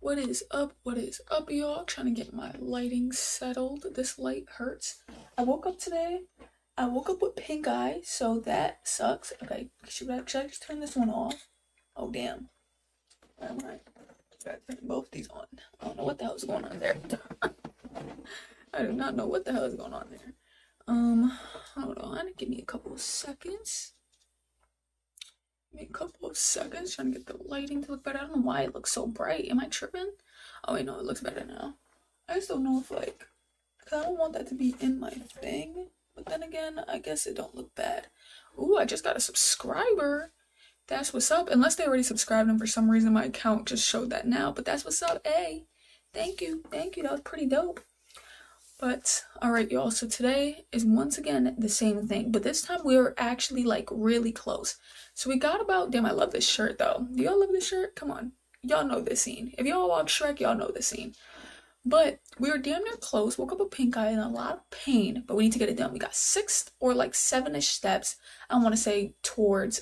What is up? What is up, y'all? Trying to get my lighting settled. This light hurts. I woke up today. I woke up with pink eye, so that sucks. Okay, should I just turn this one off? Oh, damn. Alright. Gotta turn both these on. I don't know what the hell is going on there. I do not know what the hell is going on there. Hold on. Give me a couple of seconds. Trying to get the lighting to look better. I don't know why it looks so bright. Am I tripping? Oh wait, no, it looks better now. I just don't know if cause I don't want that to be in my thing. But then again, I guess it don't look bad. Ooh, I just got a subscriber. That's what's up. Unless they already subscribed and for some reason my account just showed that now. But that's what's up. Hey, thank you. That was pretty dope. But alright, y'all, so today is once again the same thing, but this time we are actually really close. So we got about, damn, I love this shirt though. Do y'all love this shirt? Come on. Y'all know this scene. If y'all watch Shrek, y'all know this scene. But we were damn near close, woke up with pink eye and a lot of pain, but we need to get it done. We got 6 or 7-ish steps, I want to say towards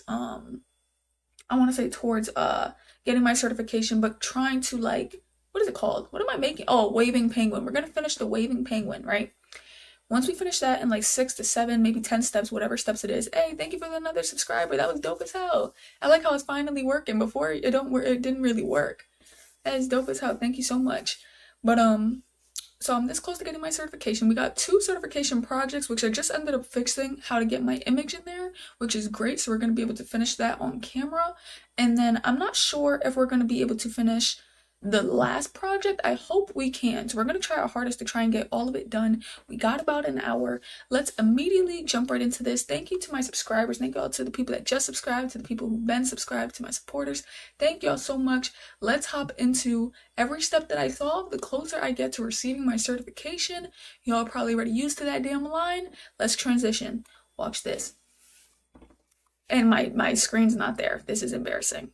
getting my certification, but trying to what is it called? What am I making? Oh, waving penguin. We're gonna finish the waving penguin, right? Once we finish that in 6 to 7, maybe 10 steps, whatever steps it is. Hey, thank you for another subscriber. That was dope as hell. I like how it's finally working. Before it didn't really work. That is dope as hell. Thank you so much. But so I'm this close to getting my certification. We got 2 certification projects, which I just ended up fixing how to get my image in there, which is great. So we're gonna be able to finish that on camera. And then I'm not sure if we're gonna be able to finish the last project. I hope we can. So we're going to try our hardest to try and get all of it done. We got about an hour. Let's immediately jump right into this. Thank you to my subscribers. Thank y'all to the people that just subscribed, to the people who've been subscribed, to my supporters. Thank y'all so much. Let's hop into every step that I saw. The closer I get to receiving my certification, y'all are probably already used to that damn line. Let's transition. Watch this. And my screen's not there. This is embarrassing.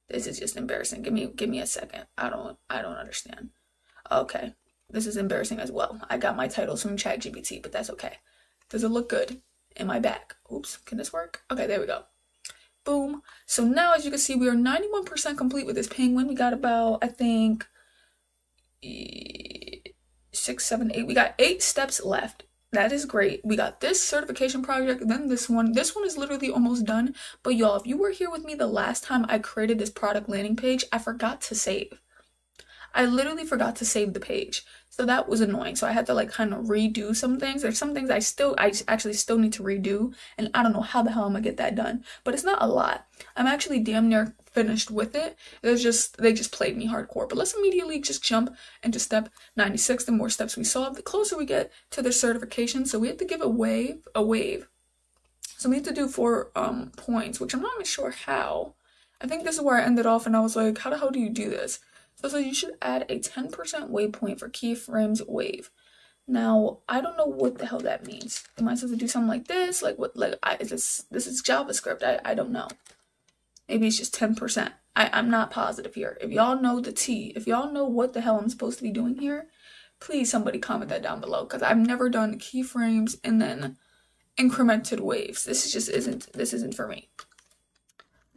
This is just embarrassing. Give me a second. I don't understand. Okay. This is embarrassing as well. I got my titles from ChatGPT, but that's okay. Does it look good in my back? Oops, can this work? Okay, there we go. Boom. So now as you can see, we are 91% complete with this penguin. We got about, I think, 6, 7, 8. We got 8 steps left. That is great. We got this certification project, then this one. This one is literally almost done. But y'all, if you were here with me the last time I created this product landing page, I forgot to save. I literally forgot to save the page. So that was annoying. So I had to kind of redo some things. There's some things I actually still need to redo. And I don't know how the hell I'm gonna get that done. But it's not a lot. I'm actually damn near finished with it. They just played me hardcore. But let's immediately just jump into step 96. The more steps we solve, the closer we get to the certification. So we have to give a wave. So we have to do 4 points, which I'm not even sure how. I think this is where I ended off and I was like, how the hell do you do this? So you should add a 10% waypoint for keyframes wave. Now, I don't know what the hell that means. Am I supposed to do something like this? This is JavaScript. I don't know. Maybe it's just 10%. I'm not positive here. If y'all know the tea, if y'all know what the hell I'm supposed to be doing here, please somebody comment that down below, because I've never done keyframes and then incremented waves. This isn't for me.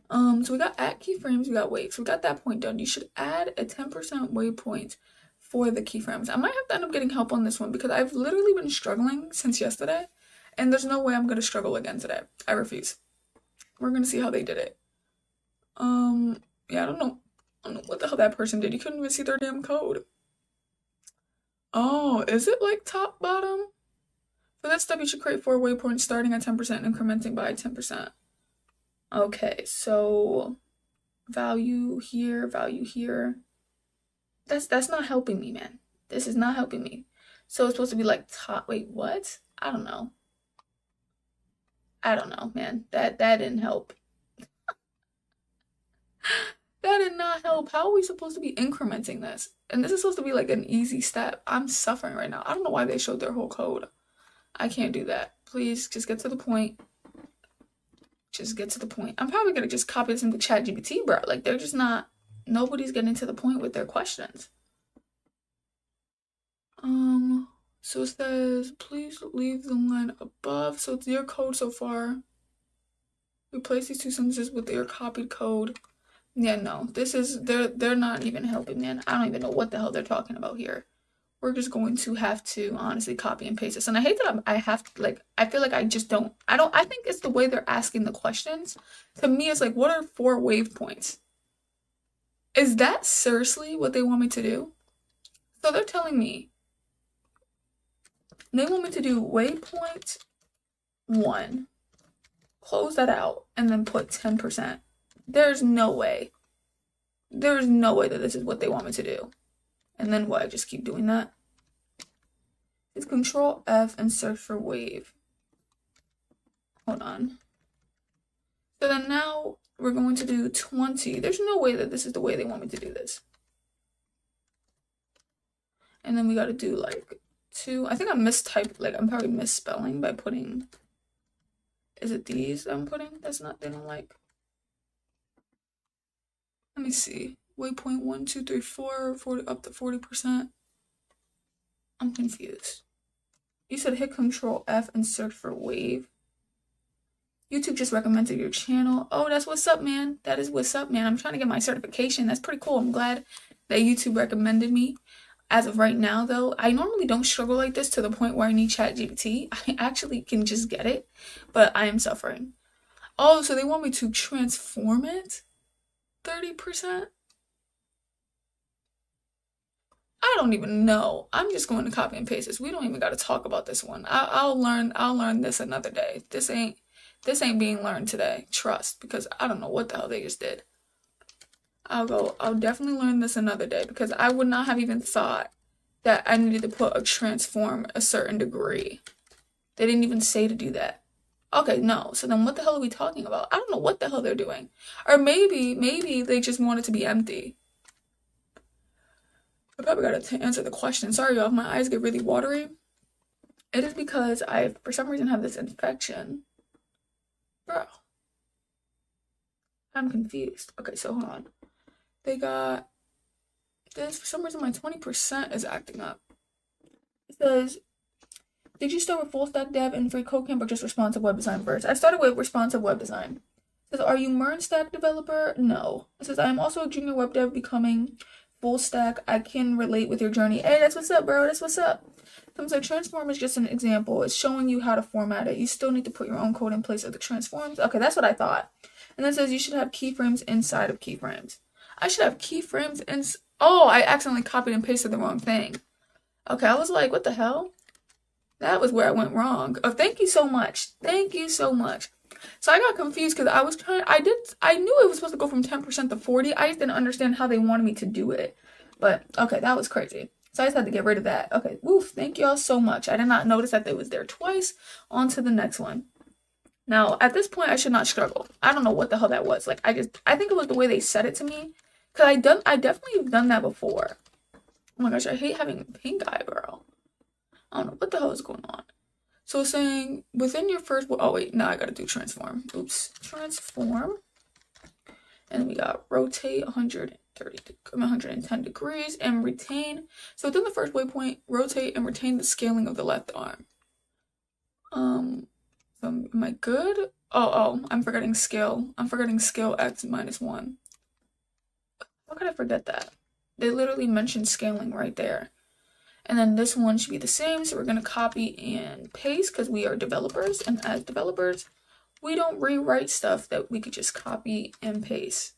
So we got at keyframes, we got waves. We got that point done. You should add a 10% waypoint for the keyframes. I might have to end up getting help on this one because I've literally been struggling since yesterday, and there's no way I'm gonna struggle again today. I refuse. We're gonna see how they did it. Yeah, I don't know what the hell that person did. You couldn't even see their damn code. Oh, is it top, bottom? For that step, you should create 4 waypoints starting at 10% and incrementing by 10%. Okay, so value here. That's not helping me, man. This is not helping me. So it's supposed to be top. Wait, what? I don't know, man. That didn't help. That did not help. How are we supposed to be incrementing this? And this is supposed to be an easy step. I'm suffering right now. I don't know why they showed their whole code. I can't do that. Please, just get to the point. Just get to the point. I'm probably gonna just copy this into ChatGPT, bro. They're just not. Nobody's getting to the point with their questions. So it says, please leave the line above. So it's your code so far. Replace these 2 sentences with your copied code. Yeah, no, this is, they're not even helping, man. I don't even know what the hell they're talking about here. We're just going to have to honestly copy and paste this. And I hate that I have to, like, I feel like I just don't, I think it's the way they're asking the questions. To me, it's like, what are 4 wave points? Is that seriously what they want me to do? So they're telling me they want me to do waypoint 1, close that out, and then put 10%. There's no way. There's no way that this is what they want me to do. And then what? I just keep doing that. It's Control F and search for wave. Hold on. So then now we're going to do 20. There's no way that this is the way they want me to do this. And then we got to do like 2. I think I mistyped, like I'm probably misspelling by putting, is it these I'm putting? That's not, they don't like. Let me see. Waypoint 1, 2, 3, 4, 40, up to 40%. I'm confused. You said hit Control F and search for wave. YouTube just recommended your channel. Oh, that's what's up, man. That is what's up, man. I'm trying to get my certification. That's pretty cool. I'm glad that YouTube recommended me. As of right now, though, I normally don't struggle like this to the point where I need ChatGPT. I actually can just get it, but I am suffering. Oh, so they want me to transform it? 30%? I don't even know. I'm just going to copy and paste this. We don't even got to talk about this one. I'll learn this another day. This ain't being learned today. Trust, because I don't know what the hell they just did. I'll definitely learn this another day, because I would not have even thought that I needed to put a transform a certain degree. They didn't even say to do that. Okay, no. So then what the hell are we talking about? I don't know what the hell they're doing. Or maybe they just want it to be empty. I probably gotta answer the question. Sorry, y'all, if my eyes get really watery. It is because I, for some reason, have this infection. Bro. I'm confused. Okay, so hold on. They got this. For some reason, my 20% is acting up. It says, did you start with full stack dev and free codecamp or just responsive web design first? I started with responsive web design. It says, are you MERN stack developer? No. It says, I am also a junior web dev becoming full stack. I can relate with your journey. Hey, that's what's up, bro. That's what's up. Comes like transform is just an example. It's showing you how to format it. You still need to put your own code in place of the transforms. Okay, that's what I thought. And then it says you should have keyframes inside of keyframes. I should have keyframes in. Oh, I accidentally copied and pasted the wrong thing. Okay, I was like, what the hell? That was where I went wrong. Oh, thank you so much. Thank you so much. So I got confused because I was I knew it was supposed to go from 10% to 40. I just didn't understand how they wanted me to do it. But, okay, that was crazy. So I just had to get rid of that. Okay, woof, thank y'all so much. I did not notice that they was there twice. On to the next one. Now, at this point, I should not struggle. I don't know what the hell that was. Like, I think it was the way they said it to me. Because I definitely have done that before. Oh my gosh, I hate having pink eyebrow. I don't know what the hell is going on. So it's saying within your first, oh wait, now I gotta do transform. Oops, transform. And we got rotate 110 degrees and retain. So within the first waypoint, rotate and retain the scaling of the left arm. So am I good? Oh, I'm forgetting scale. I'm forgetting scale x -1. How could I forget that? They literally mentioned scaling right there. And then this one should be the same. So we're going to copy and paste because we are developers. And as developers, we don't rewrite stuff that we could just copy and paste.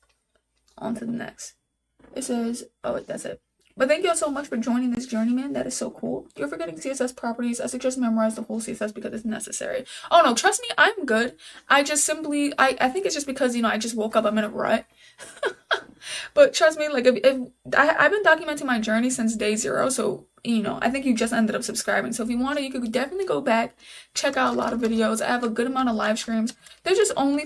On to the next. It says, oh, that's it. But thank you all so much for joining this journey, man. That is so cool. You're forgetting CSS properties. I suggest memorize the whole CSS because it's necessary. Oh, no, trust me, I'm good. I just simply, I think it's just because, you know, I just woke up. I'm in a rut. But trust me, like, if I've been documenting my journey since day 0, so, you know, I think you just ended up subscribing. So if you want to, you could definitely go back, check out a lot of videos. I have a good amount of live streams. There's only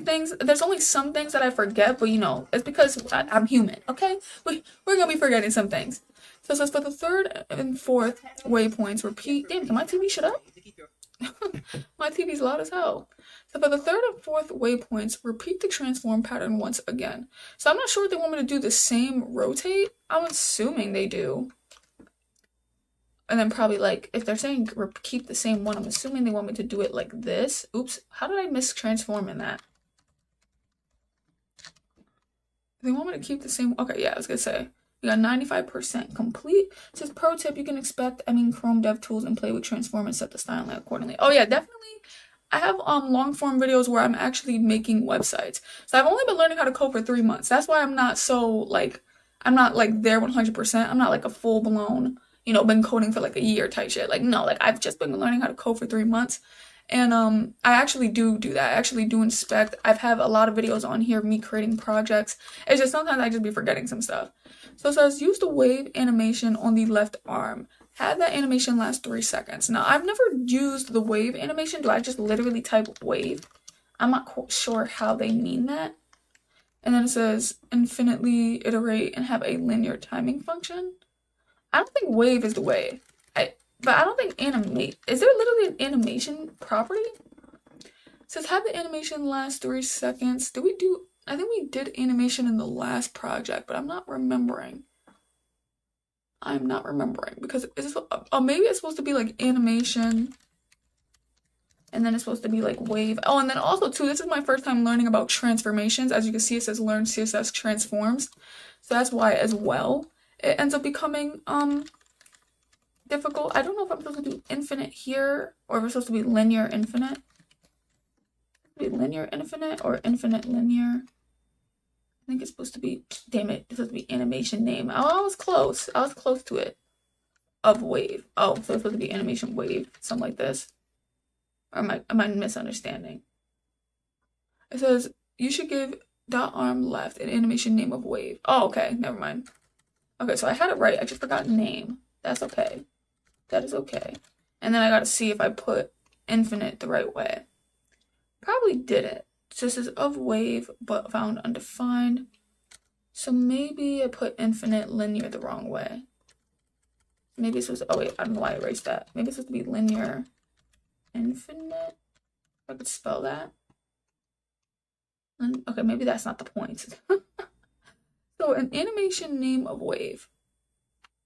some things that I forget, but, you know, it's because I'm human, okay? We're going to be forgetting some things. So it says for the 3rd and 4th waypoints, repeat. Damn, can my TV shut up? My TV's loud as hell. So for the 3rd and 4th waypoints, repeat the transform pattern once again. So I'm not sure if they want me to do the same rotate. I'm assuming they do. And then probably like, if they're saying keep the same one, I'm assuming they want me to do it like this. Oops, how did I miss transform in that? They want me to keep the same. Okay, yeah, I was gonna say. We got 95% complete. It says pro tip, you can expect, Chrome DevTools and play with transform and set the styling accordingly. Oh yeah, definitely. I have long form videos where I'm actually making websites. So I've only been learning how to code for 3 months. That's why I'm not so like I'm not like there 100%. I'm not like a full blown, been coding for like a year type shit. Like no, like I've just been learning how to code for 3 months. And I actually do that. I actually do inspect. I've had a lot of videos on here of me creating projects. It's just sometimes I just be forgetting some stuff. So it says use the wave animation on the left arm. Have that animation last 3 seconds. Now, I've never used the wave animation. Do I just literally type wave? I'm not quite sure how they mean that. And then it says infinitely iterate and have a linear timing function. I don't think wave is the way. But I don't think animate. Is there literally an animation property? It says have the animation last 3 seconds. Did we do... I think we did animation in the last project, but I'm not remembering. I'm not remembering because maybe it's supposed to be like animation and then it's supposed to be like wave. Oh, and then also too, this is my first time learning about transformations. As you can see, it says learn CSS transforms. So that's why as well, it ends up becoming difficult. I don't know if I'm supposed to do infinite here or if it's supposed to be linear infinite. Linear infinite or infinite linear. I think it's supposed to be, damn it, it's supposed to be animation name. Oh, I was close. I was close to it. Of wave. Oh, so it's supposed to be animation wave. Something like this. Or am I misunderstanding? It says, you should give dot arm left an animation name of wave. Oh, okay. Never mind. Okay, so I had it right. I just forgot name. That's okay. That is okay. And then I gotta see if I put infinite the right way. Probably didn't. So this is of wave, but found undefined. So maybe I put infinite linear the wrong way. Maybe it's supposed to, oh wait, I don't know why I erased that. Maybe it's supposed to be linear infinite. If I could spell that. And, okay, maybe that's not the point. So an animation name of wave,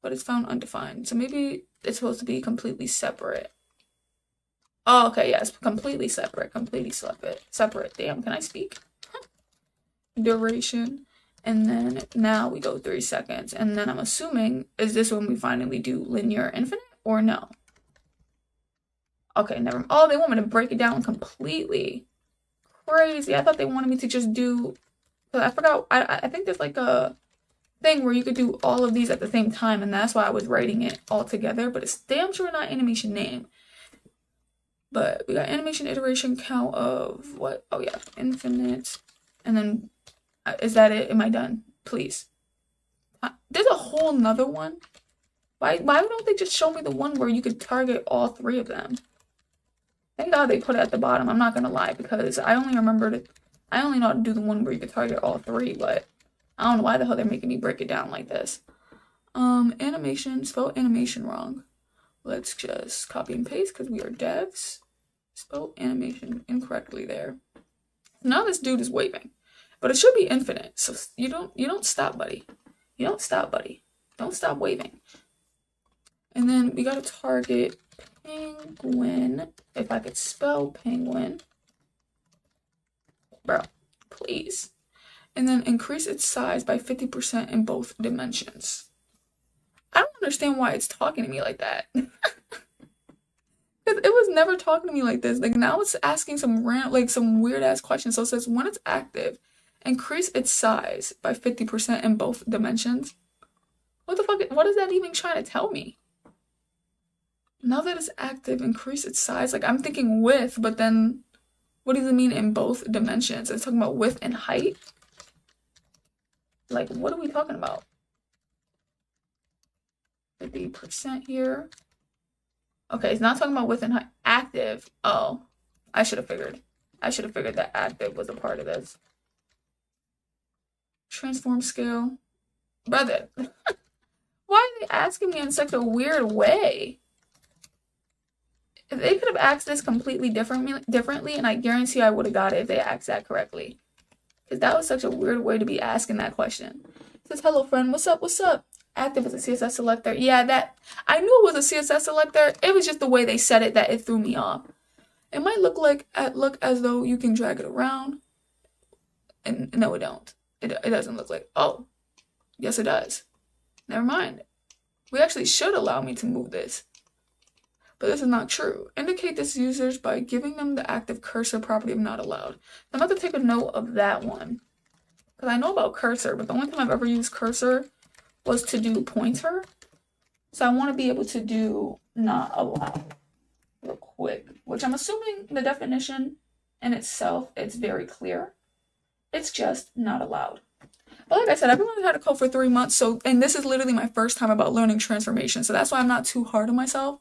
but it's found undefined. So maybe it's supposed to be completely separate. Oh, okay, yes, completely separate, separate. Damn, can I speak? Duration, and then now we go 3 seconds, and then I'm assuming, is this when we finally do linear infinite, or no? Okay, never mind. Oh, they want me to break it down completely. Crazy, I thought they wanted me to just do, I forgot, I think there's like a thing where you could do all of these at the same time, and that's why I was writing it all together, but it's damn sure not animation name. But we got animation iteration count of what? Oh yeah, infinite. And then, is that it? Am I done? Please. There's a whole nother one. Why don't they just show me the one where you could target all 3 of them? Thank God they put it at the bottom. I'm not gonna lie because I only know how to do the one where you could target all 3, but I don't know why the hell they're making me break it down like this. Animation, spell animation wrong. Let's just copy and paste because we are devs. Spell animation incorrectly there. Now this dude is waving, but it should be infinite. So you don't stop, buddy. You don't stop, buddy. Don't stop waving. And then we gotta target penguin. If I could spell penguin, bro, please. And then increase its size by 50% in both dimensions. I don't understand why it's talking to me like that. Because it was never talking to me like this. Like now it's asking some weird ass questions. So it says when it's active, increase its size by 50% in both dimensions. What the fuck? What is that even trying to tell me? Now that it's active, increase its size. Like I'm thinking width, but then what does it mean in both dimensions? It's talking about width and height. Like what are we talking about? 50% here. Okay, it's not talking about width and height. Active. Oh, I should have figured. That active was a part of this. Transform scale. Brother, why are they asking me in such a weird way? If they could have asked this completely differently, and I guarantee I would have got it if they asked that correctly. Because that was such a weird way to be asking that question. It says, hello friend, what's up, what's up? Active as a CSS selector. Yeah, that I knew it was a CSS selector. It was just the way they said it that it threw me off. It might look as though you can drag it around. And no, it don't. It doesn't look like, oh, yes it does. Never mind. We actually should allow me to move this. But this is not true. Indicate this users by giving them the active cursor property of not allowed. I'm about to take a note of that one. Because I know about cursor, but the only time I've ever used cursor was to do pointer. So I want to be able to do not allowed real quick, which I'm assuming the definition in itself, it's very clear. It's just not allowed. But like I said, I've been learning how to code for 3 months, and this is literally my first time about learning transformation, so that's why I'm not too hard on myself.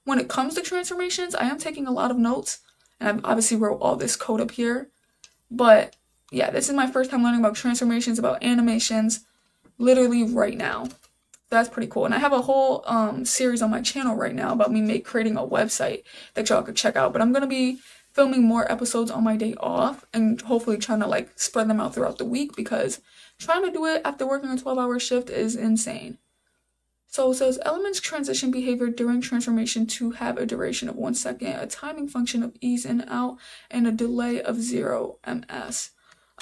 When it comes to transformations, I am taking a lot of notes, and I've obviously wrote all this code up here, but yeah, this is my first time learning about transformations, about animations, literally right now. That's pretty cool. And I have a whole series on my channel right now about me creating a website that y'all could check out. But I'm going to be filming more episodes on my day off and hopefully trying to like spread them out throughout the week, because trying to do it after working a 12-hour shift is insane. So it says elements transition behavior during transformation to have a duration of 1 second, a timing function of ease in out, and a delay of 0 ms.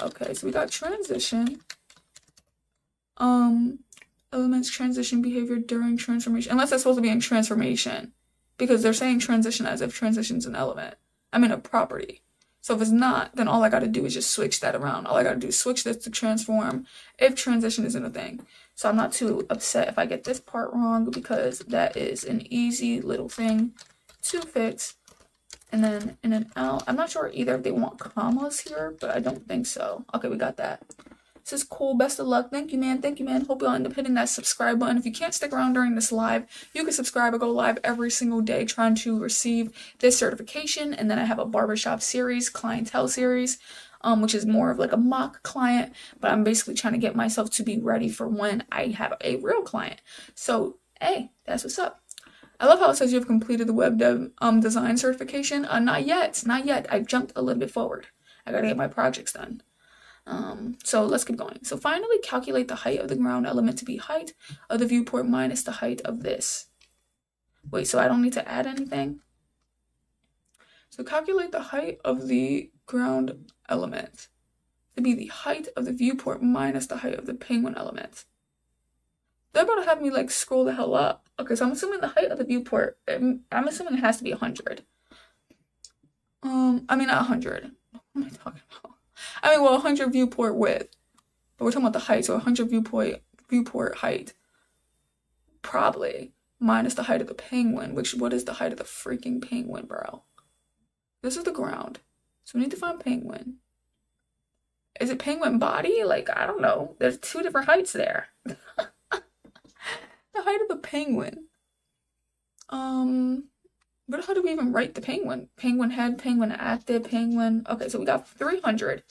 Okay, so we got transition. Elements transition behavior during transformation, unless that's supposed to be in transformation, because they're saying transition as if transition's an element. I mean a property. So if it's not, then all I gotta do is just switch that around. All I gotta do is switch this to transform if transition isn't a thing. So I'm not too upset if I get this part wrong, because that is an easy little thing to fix. And then in and out, I'm not sure either if they want commas here, but I don't think so. Okay, we got that. This is cool. Best of luck. Thank you, man. Thank you, man. Hope y'all end up hitting that subscribe button. If you can't stick around during this live, you can subscribe. I go live every single day trying to receive this certification. And then I have a barbershop series, clientele series, which is more of like a mock client. But I'm basically trying to get myself to be ready for when I have a real client. So, hey, that's what's up. I love how it says you have completed the web dev design certification. Not yet. Not yet. I jumped a little bit forward. I gotta get my projects done. So let's keep going. So finally calculate the height of the ground element to be height of the viewport minus the height of this. Wait, so I don't need to add anything? So calculate the height of the ground element to be the height of the viewport minus the height of the penguin element. They're about to have me like scroll the hell up. Okay, so I'm assuming the height of the viewport, I'm assuming it has to be 100. I mean not 100. What am I talking about? I mean, well, 100 viewport width, but we're talking about the height, so 100 viewport height, probably, minus the height of the penguin, which, what is the height of the freaking penguin, bro? This is the ground, so we need to find penguin. Is it penguin body? Like, I don't know. There's 2 different heights there. The height of the penguin. But how do we even write the penguin? Penguin head, penguin active, penguin. Okay, so we got 300.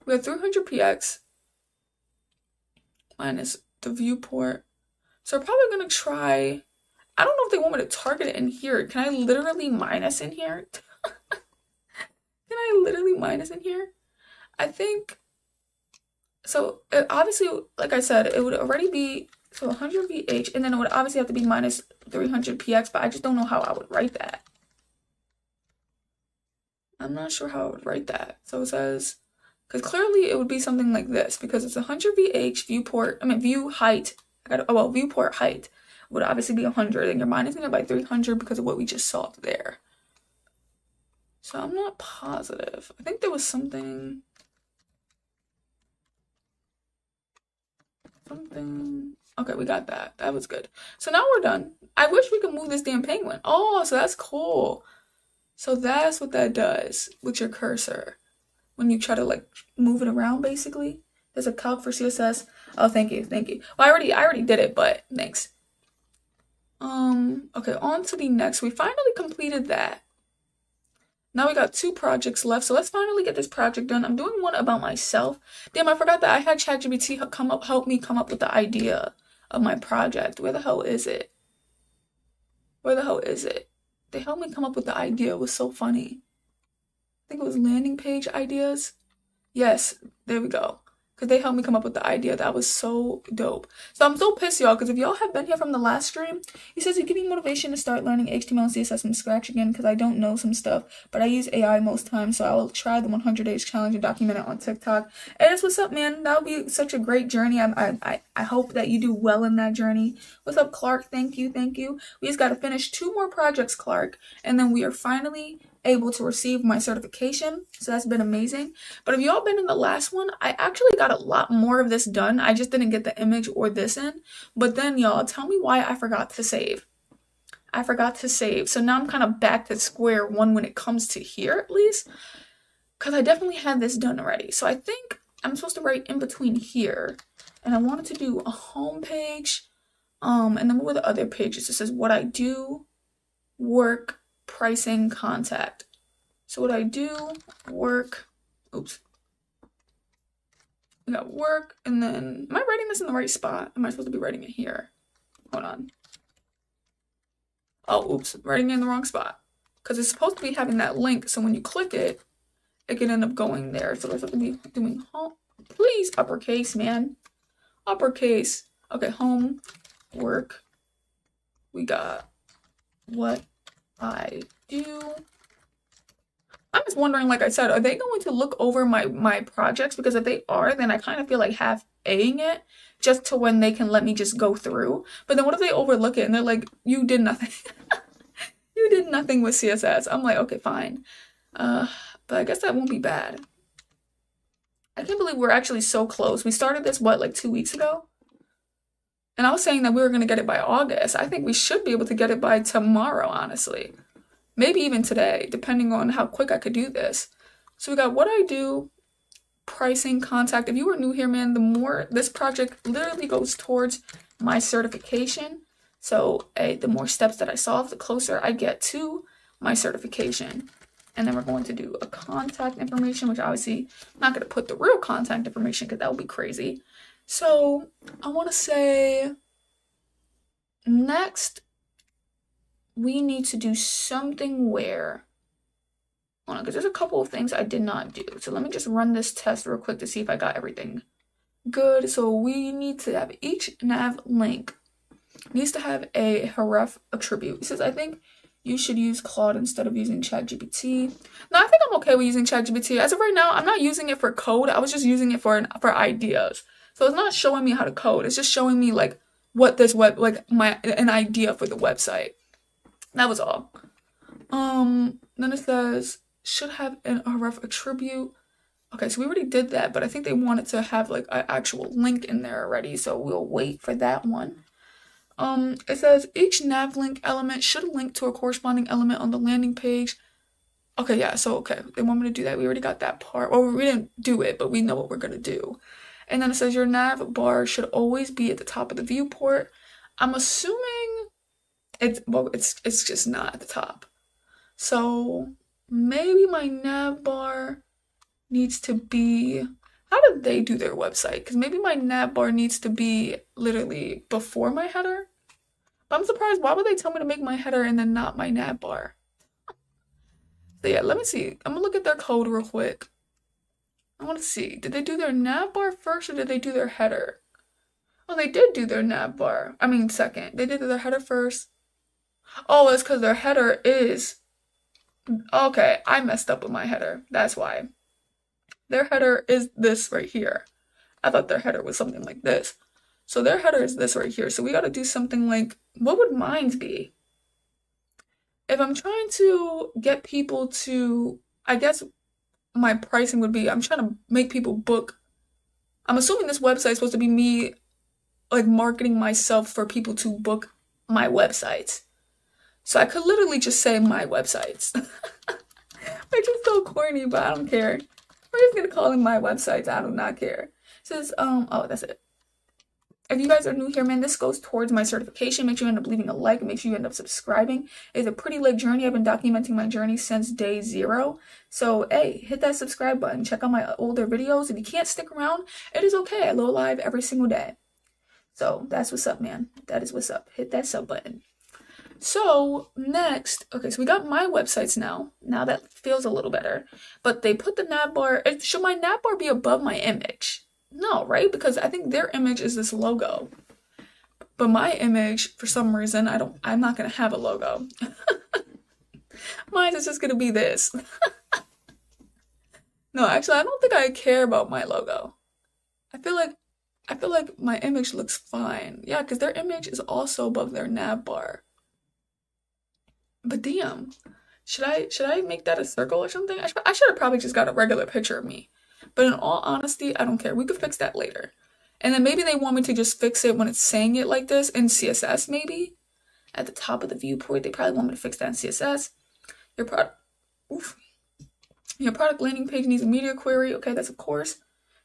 We have 300 px minus the viewport. So we're probably going to try... I don't know if they want me to target it in here. Can I literally minus in here? Can I literally minus in here? I think... So, obviously, like I said, it would already be... So 100 VH, and then it would obviously have to be minus 300 PX, but I just don't know how I would write that. I'm not sure how I would write that. So it says, because clearly it would be something like this, because it's 100 VH view height. Viewport height would obviously be 100, and you're minusing it by 300 because of what we just saw there. So I'm not positive. I think there was something. Okay, we got that. That was good. So now we're done. I wish we could move this damn penguin. Oh, so that's cool. So that's what that does with your cursor. When you try to like move it around, basically. There's a calc for CSS. Oh, thank you. Well, I already did it, but thanks. Okay, on to the next. We finally completed that. Now we got 2 projects left, so let's finally get this project done. I'm doing one about myself. Damn, I forgot that I had ChatGPT help me come up with the idea of my project. Where the hell is it? They helped me come up with the idea. It was so funny. I think it was landing page ideas. Yes, there we go. because they helped me come up with the idea. That was so dope. So I'm so pissed, y'all, because if y'all have been here from the last stream, he says you give me motivation to start learning HTML and CSS from scratch again because I don't know some stuff, but I use AI most times, so I will try the 100 days challenge and document it on TikTok. And that's what's up, man. That would be such a great journey. I hope that you do well in that journey. What's up, Clark? Thank you. We just got to finish 2 more projects, Clark, and then we are finally able to receive my certification. So that's been amazing. But if y'all been in the last one, I actually got a lot more of this done. I just didn't get the image or this in. But then y'all, tell me why I forgot to save. So now I'm kind of back to square one when it comes to here, at least, because I definitely had this done already. So I think I'm supposed to write in between here, and I wanted to do a home page, and then what were the other pages? It says what I do, work, pricing, contact. So what I do, work, oops. I got work, and then, am I writing this in the right spot? Am I supposed to be writing it here? Hold on. Oh, oops, writing it in the wrong spot. Because it's supposed to be having that link, so when you click it, it can end up going there. So we're supposed to be doing home, please, uppercase, man. Uppercase. Okay, home, work. We got what I do. I'm just wondering, like I said, are they going to look over my projects? Because if they are, then I kind of feel like half A-ing it just to when they can let me just go through. But then what if they overlook it and they're like, you did nothing. You did nothing with CSS. I'm like, okay, fine. But I guess that won't be bad. I can't believe we're actually so close. We started this, what, like 2 weeks ago? And I was saying that we were going to get it by August. I think we should be able to get it by tomorrow, honestly. Maybe even today, depending on how quick I could do this. So we got what I do, pricing, contact. If you were new here, man, the more this project literally goes towards my certification. So the more steps that I solve, the closer I get to my certification. And then we're going to do a contact information, which obviously I'm not going to put the real contact information because that would be crazy. So I want to say next, we need to do something where, hold on, because there's a couple of things I did not do. So let me just run this test real quick to see if I got everything good. So we need to have each nav link needs to have a href attribute. It says, I think you should use Claude instead of using ChatGPT. Now, I think I'm okay with using ChatGPT. As of right now, I'm not using it for code. I was just using it for ideas. So it's not showing me how to code. It's just showing me like what this an idea for the website. That was all. Then it says should have a href attribute. Okay, so we already did that, but I think they wanted to have like an actual link in there already, so we'll wait for that one. It says each nav link element should link to a corresponding element on the landing page. Okay, yeah, so okay, they want me to do that. We already got that part. Well, we didn't do it, but we know what we're gonna do. And then it says your nav bar should always be at the top of the viewport. I'm assuming it's just not at the top. So maybe my nav bar needs to be, how did they do their website? Because maybe my nav bar needs to be literally before my header. But I'm surprised, why would they tell me to make my header and then not my nav bar? So yeah, let me see. I'm gonna look at their code real quick. I want to see, did they do their nav bar first or did they do their header? Oh, they did do their nav bar. I mean, second. They did their header first. Oh, it's because their header is, okay, I messed up with my header. That's why. Their header is this right here. I thought their header was something like this. So their header is this right here. So we got to do something like, what would mine be? If I'm trying to get people to, I guess my pricing would be, I'm trying to make people book. I'm assuming this website is supposed to be me like marketing myself for people to book my websites. So I could literally just say my websites. Which is so corny, but I don't care. We're just gonna call them my websites. I do not care. It says, oh, that's it. If you guys are new here, man, this goes towards my certification. Make sure you end up leaving a like. Make sure you end up subscribing. It's a pretty lit journey. I've been documenting my journey since day 0. So, hey, hit that subscribe button. Check out my older videos. If you can't stick around, it is okay. I go live every single day. So, that's what's up, man. That is what's up. Hit that sub button. So, next, okay, so we got my websites now. Now that feels a little better. But they put the nav bar, should my nav bar be above my image? No, right? Because I think their image is this logo. But my image, for some reason, I'm not gonna have a logo. Mine is just gonna be this. No, actually, I don't think I care about my logo. I feel like I feel like my image looks fine. Yeah, because their image is also above their nav bar. But damn, should I make that a circle or something? I should have probably just got a regular picture of me. But in all honesty, I don't care. We could fix that later. And then maybe they want me to just fix it when it's saying it like this in CSS, maybe at the top of the viewport. They probably want me to fix that in CSS. Your product, oof. Your product landing page needs a media query. Okay, that's of course.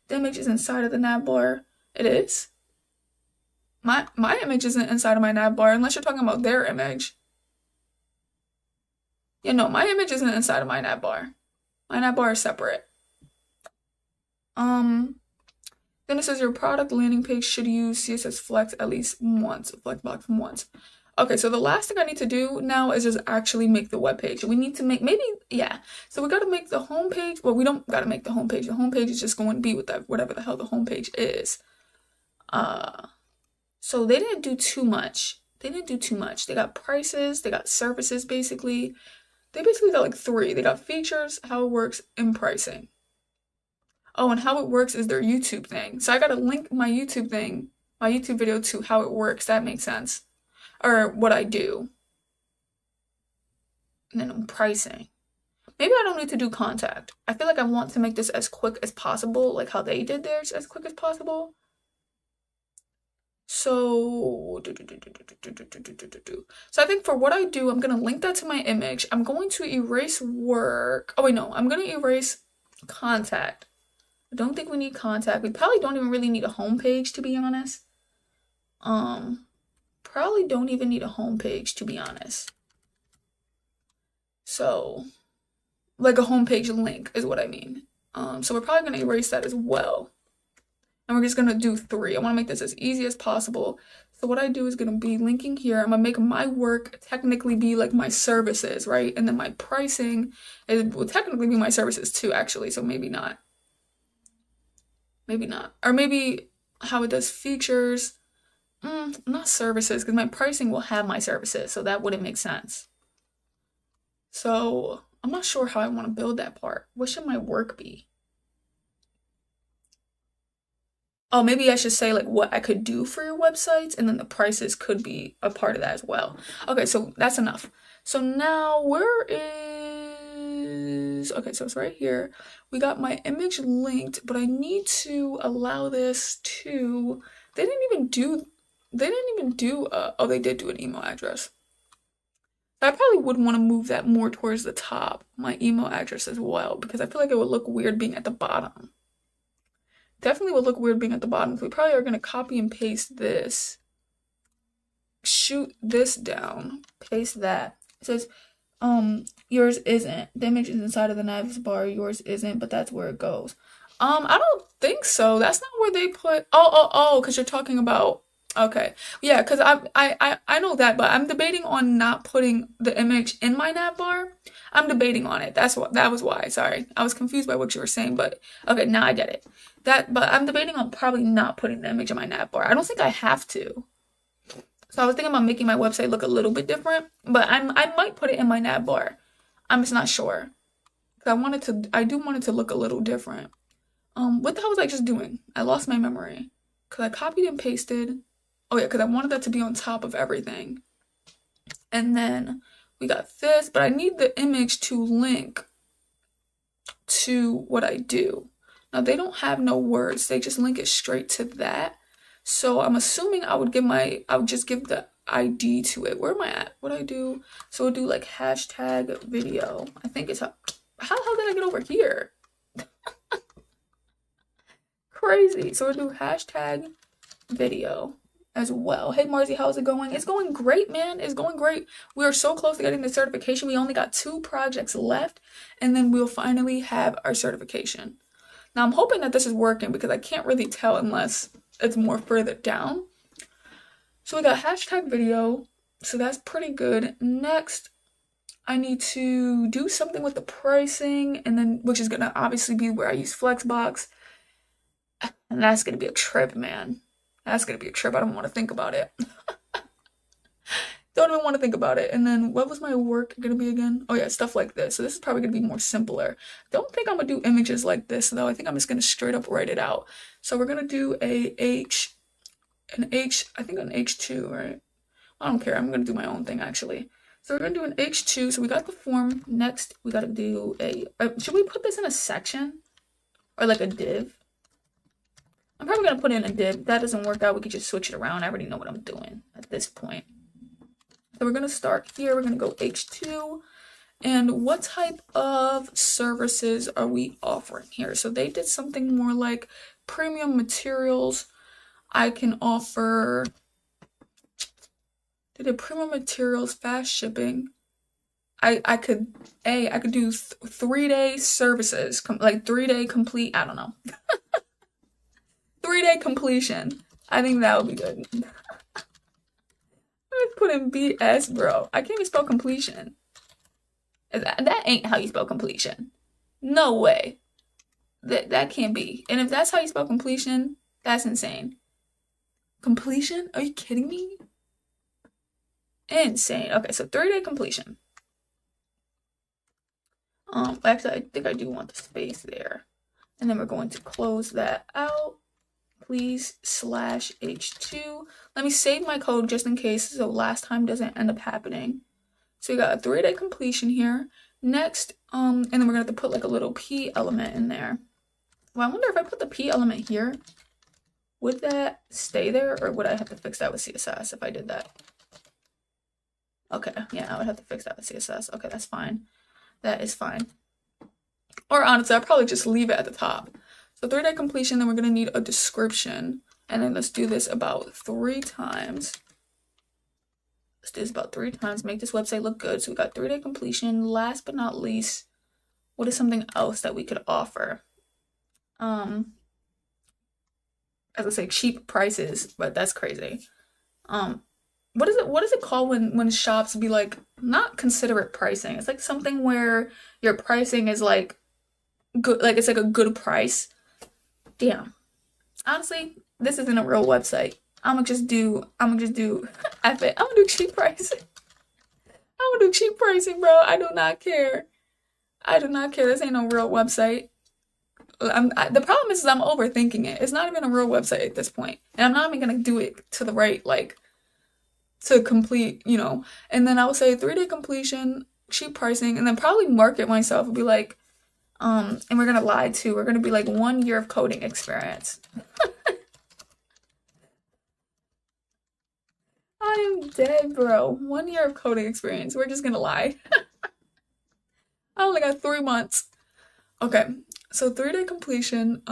The image is inside of the nav bar. It is. My image isn't inside of my nav bar unless you're talking about their image. Yeah, no, my image isn't inside of my nav bar. My nav bar is separate. Then it says your product landing page should use CSS Flex at least once, Flexbox once. Okay, so the last thing I need to do now is just actually make the web page. We need to make yeah. So we got to make the home page. Well, we don't got to make the home page. The home page is just going to be with that whatever the hell the home page is. So they didn't do too much. They got prices, they got services basically. They basically got like 3. They got features, how it works, and pricing. Oh, and how it works is their YouTube thing. So I gotta link my YouTube video to how it works. That makes sense. Or what I do. And then pricing. Maybe I don't need to do contact. I feel like I want to make this as quick as possible, like how they did theirs as quick as possible. So I think for what I do, I'm going to link that to my image. I'm going to erase work. Oh, wait, no. I'm going to erase contact. I don't think we need contact. We probably don't even really need a home page, to be honest. Probably don't even need a home page, to be honest. So, like a homepage link is what I mean. So we're probably going to erase that as well. And we're just going to do 3. I want to make this as easy as possible. So what I do is going to be linking here. I'm going to make my work technically be like my services, right? And then my pricing, it will technically be my services too, actually. So maybe not. Maybe not. Or maybe how it does features. Not services, because my pricing will have my services. So that wouldn't make sense. So I'm not sure how I want to build that part. What should my work be? Oh, maybe I should say like what I could do for your websites, and then the prices could be a part of that as well. Okay, so that's enough. So now okay, so it's right here. We got my image linked, but I need to allow this to, they didn't even do, oh, they did do an email address. I probably would want to move that more towards the top, my email address as well, because I feel like it would look weird being at the bottom. Definitely would look weird being at the bottom. So we probably are going to copy and paste this. Shoot this down. Paste that. It says, yours isn't. The image is inside of the nav bar. Yours isn't, but that's where it goes. I don't think so. That's not where they put, because you're talking about, okay. Yeah, because I know that, but I'm debating on not putting the image in my nav bar. I'm debating on it. That was why. Sorry. I was confused by what you were saying, but okay, now I get it. But I'm debating on probably not putting the image in my nav bar. I don't think I have to. So I was thinking about making my website look a little bit different, but I might put it in my nav bar. I'm just not sure. I do want it to look a little different. What the hell was I just doing? I lost my memory. Because I copied and pasted. Oh yeah, because I wanted that to be on top of everything. And then we got this, but I need the image to link to what I do. Now they don't have no words, they just link it straight to that. So I'm assuming I would just give the ID to it. Where am I at? What I do? So we'll do like hashtag video. I think it's how did I get over here? Crazy. So we'll do hashtag video as well. Hey Marzi, how's it going? It's going great, man. It's going great. We are so close to getting the certification. We only got 2 projects left, and then we'll finally have our certification. Now I'm hoping that this is working because I can't really tell unless it's more further down. So we got hashtag video. So that's pretty good. Next, I need to do something with the pricing, and then which is gonna obviously be where I use Flexbox. And that's gonna be a trip, man. That's gonna be a trip. I don't want to think about it. Don't even want to think about it. And then what was my work gonna be again? Oh yeah, stuff like this. So this is probably gonna be more simpler. Don't think I'm gonna do images like this though. I think I'm just gonna straight up write it out. So we're gonna do I think an H2, right? I don't care. I'm gonna do my own thing actually. So we're gonna do an H2. So we got the form. Next, we gotta do should we put this in a section or like a div? I'm probably gonna put in a div. If that doesn't work out, we could just switch it around. I already know what I'm doing at this point. So we're gonna start here. We're gonna go H2. And what type of services are we offering here? So they did something more like premium materials. I can offer, they did premium materials, fast shipping. I could do 3-day services, like 3-day complete, I don't know. 3-day completion. I think that would be good. Let's put in BS, bro. I can't even spell completion. That ain't how you spell completion. No way. That can't be. And if that's how you spell completion, that's insane. Completion? Are you kidding me? Insane. Okay, so 3-day completion. Actually, I think I do want the space there. And then we're going to close that out. Please /H2. Let me save my code just in case so last time doesn't end up happening. So we got a 3-day completion here. Next, and then we're gonna have to put like a little P element in there. Well, I wonder if I put the P element here, would that stay there or would I have to fix that with CSS if I did that? Okay, yeah, I would have to fix that with CSS. Okay, that's fine. That is fine. Or honestly, I'll probably just leave it at the top. So 3-day completion, then we're gonna need a description. And then let's do this about 3 times. Let's do this about 3 times, make this website look good. So we got 3-day completion. Last but not least, what is something else that we could offer? As I say, cheap prices, but that's crazy. What is it called when shops be like, not considerate pricing? It's like something where your pricing is like good, like it's like a good price. Damn. Honestly, this isn't a real website. I'm gonna just do F it. I'm gonna do cheap pricing. I'm gonna do cheap pricing, bro. I do not care. I do not care. This ain't no real website. The problem is I'm overthinking it. It's not even a real website at this point. And I'm not even gonna do it to the right, like, to complete, you know. And then I would say 3-day completion, cheap pricing, and then probably market myself and be like, and we're gonna lie too. We're gonna be like 1 year of coding experience. I am dead, bro. 1 year of coding experience. We're just gonna lie. I only got 3 months. Okay, so 3-day completion.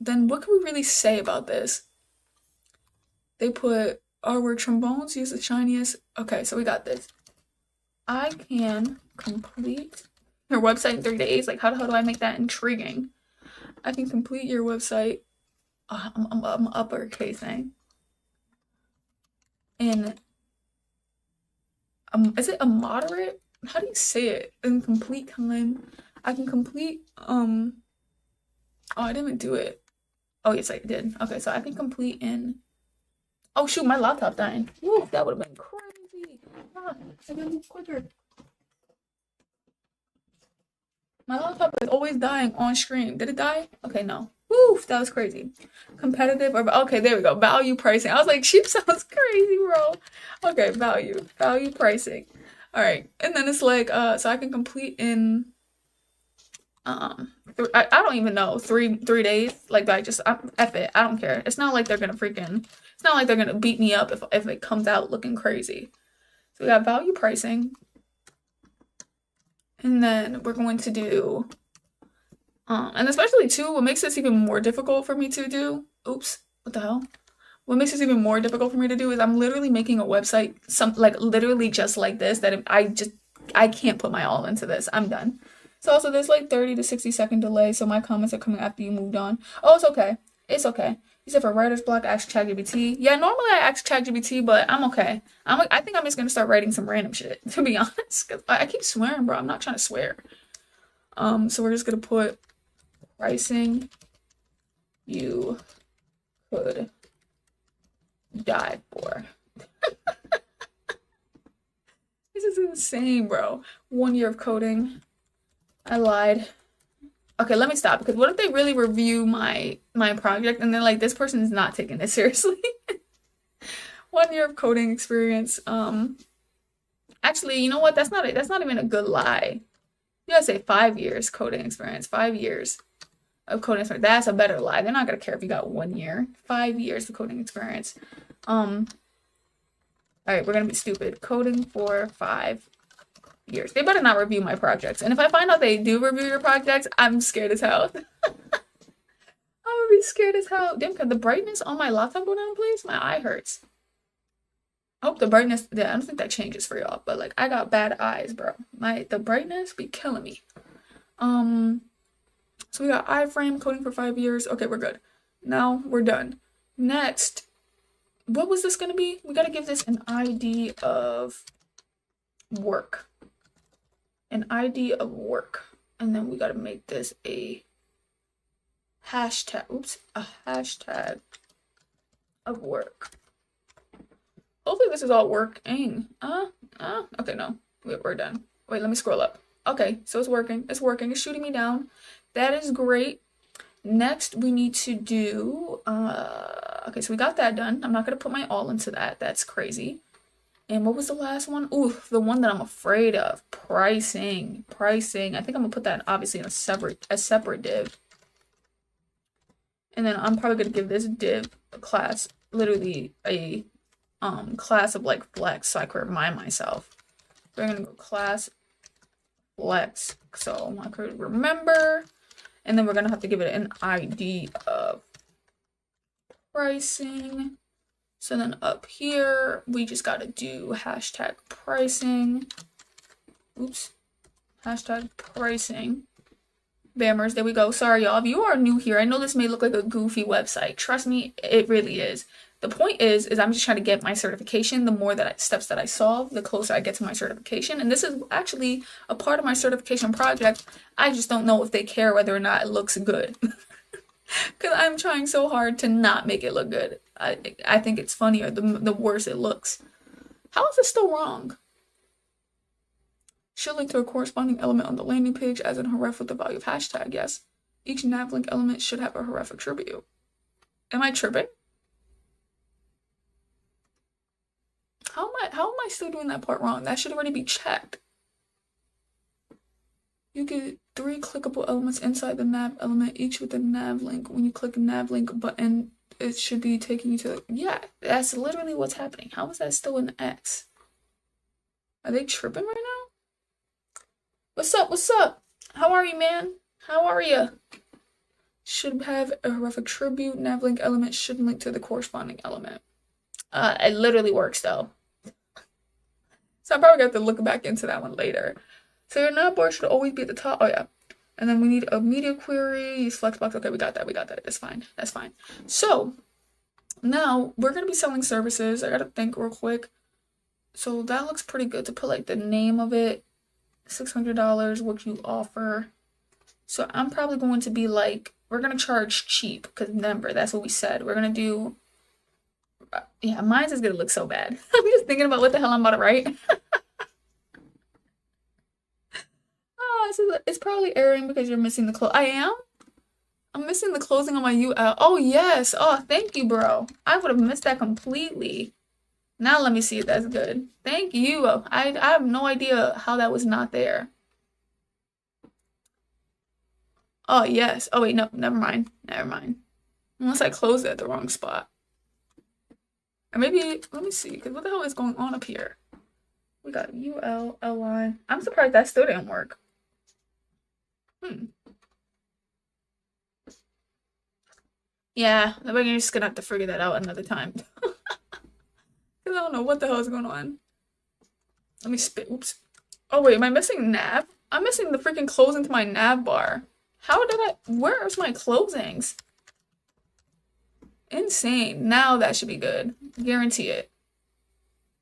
Then what can we really say about this? They put artwork trombones, use the shiniest. Okay, so we got this. I can complete your website in 3 days. Like, how do I make that intriguing? I can complete your website. I'm uppercasing. In is it a moderate? How do you say it? In complete time. I can complete oh, I didn't even do it. Oh yes, I did. Okay, so I can complete in, oh shoot, my laptop dying. Woo, that would have been crazy. I gotta move quicker. My laptop is always dying on stream. Did it die? Okay, no. Woo, that was crazy. Competitive or okay, there we go. Value pricing. I was like, cheap sounds crazy, bro. Okay, value pricing. All right, and then it's like, so I can complete in, I don't even know, 3 days. Like, F it. I don't care. It's not like they're gonna it's not like they're gonna beat me up if it comes out looking crazy. So we got value pricing. And then we're going to do, and especially too, what makes this even more difficult for me to do, oops, what the hell? What makes this even more difficult for me to do is I'm literally making a website, literally just like this, that I can't put my all into this. I'm done. So also there's like 30 to 60 second delay, so my comments are coming after you moved on. Oh, it's okay. It's okay. You said for writer's block, ask ChatGPT. Yeah, normally I ask ChatGPT, but I'm okay. I think I'm just gonna start writing some random shit, to be honest. Cause I keep swearing, bro. I'm not trying to swear. So we're just gonna put pricing you could die for. This is insane, bro. 1 year of coding. I lied. Okay, let me stop, because what if they really review my project and they're like, this person is not taking this seriously? 1 year of coding experience. Actually, you know what? That's not even a good lie. You gotta say 5 years coding experience. 5 years of coding experience. That's a better lie. They're not gonna care if you got 1 year. 5 years of coding experience. All right, we're gonna be stupid. Coding for 5 years. They better not review my projects. And if I find out they do review your projects, I'm scared as hell. I'm gonna be scared as hell. Damn, can the brightness on my laptop go down, please? My eye hurts. I hope the brightness, yeah, I don't think that changes for y'all, but like I got bad eyes, bro. The brightness be killing me. So we got iframe coding for 5 years. Okay, we're good. Now we're done. Next, what was this gonna be? We gotta give this an ID of work. An ID of work. And then we gotta make this a hashtag. Oops, a hashtag of work. Hopefully this is all working. Okay, no. We're done. Wait, let me scroll up. Okay, so it's working. It's working. It's shooting me down. That is great. Next, we need to do, okay, so we got that done. I'm not going to put my all into that. That's crazy. And what was the last one? Ooh, the one that I'm afraid of. Pricing. Pricing. I think I'm going to put that obviously in a separate div. And then I'm probably going to give this div class literally a class of like flex so I could remind myself. We're going to go class flex so I could remember. And then we're going to have to give it an ID of pricing. So then up here, we just got to do hashtag pricing. Oops. Hashtag pricing. Bammers, there we go. Sorry, y'all. If you are new here, I know this may look like a goofy website. Trust me, it really is. The point is I'm just trying to get my certification. The more steps that I solve, the closer I get to my certification. And this is actually a part of my certification project. I just don't know if they care whether or not it looks good. Because I'm trying so hard to not make it look good. I think it's funnier the worse it looks. How is this still wrong? Should link to a corresponding element on the landing page as in href with the value of hashtag. Yes. Each nav link element should have a href attribute. Am I tripping? How am I still doing that part wrong? That should already be checked. You get 3 clickable elements inside the nav element, each with a nav link. When you click a nav link button, it should be taking you to, yeah, that's literally what's happening. How is that still an X? Are they tripping right now? What's up? What's up? How are you, man? How are you? Should have a href attribute. Nav link element should link to the corresponding element. It literally works though. So I'm probably gonna have to look back into that one later. So your nav bar should always be at the top. Oh yeah. And then we need a media query, use Flexbox. Okay, we got that. That's fine. That's fine. So now we're gonna be selling services. I gotta think real quick. So that looks pretty good to put like the name of it, $600, what you offer. So I'm probably going to be like, we're gonna charge cheap because remember that's what we said. We're gonna do. Yeah, mine's is gonna look so bad. I'm just thinking about what the hell I'm about to write. Oh, it's probably erroring because you're missing the close. I am? I'm missing the closing on my UL. Oh, yes. Oh, thank you, bro. I would have missed that completely. Now let me see if that's good. Thank you. I have no idea how that was not there. Oh, yes. Oh, wait, no, never mind. Never mind. Unless I closed it at the wrong spot. Or maybe, let me see, because what the hell is going on up here? We got UL, LI. I'm surprised that still didn't work. Yeah, we're just gonna have to figure that out another time. Because I don't know what the hell is going on. Let me spit. Oops. Oh, wait, am I missing nav? I'm missing the freaking closing to my nav bar. How did where's my closings? Insane. Now that should be good. Guarantee it.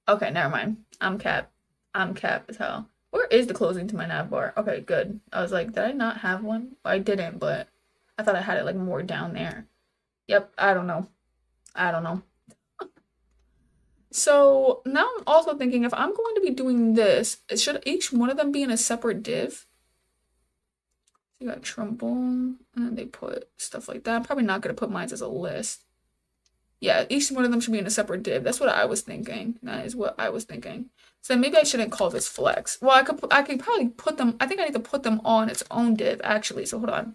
Okay, never mind. I'm cap as hell. Where is the closing to my nav bar? Okay, good. I was like, did I not have one? I didn't, but I thought I had it like more down there. Yep, I don't know. I don't know. So now I'm also thinking if I'm going to be doing this, should each one of them be in a separate div? You got trombone, and then they put stuff like that. I'm probably not gonna put mine as a list. Yeah, each one of them should be in a separate div. That's what I was thinking. That is what I was thinking. So maybe I shouldn't call this flex. Well, I could probably put them. I think I need to put them on its own div actually. So hold on.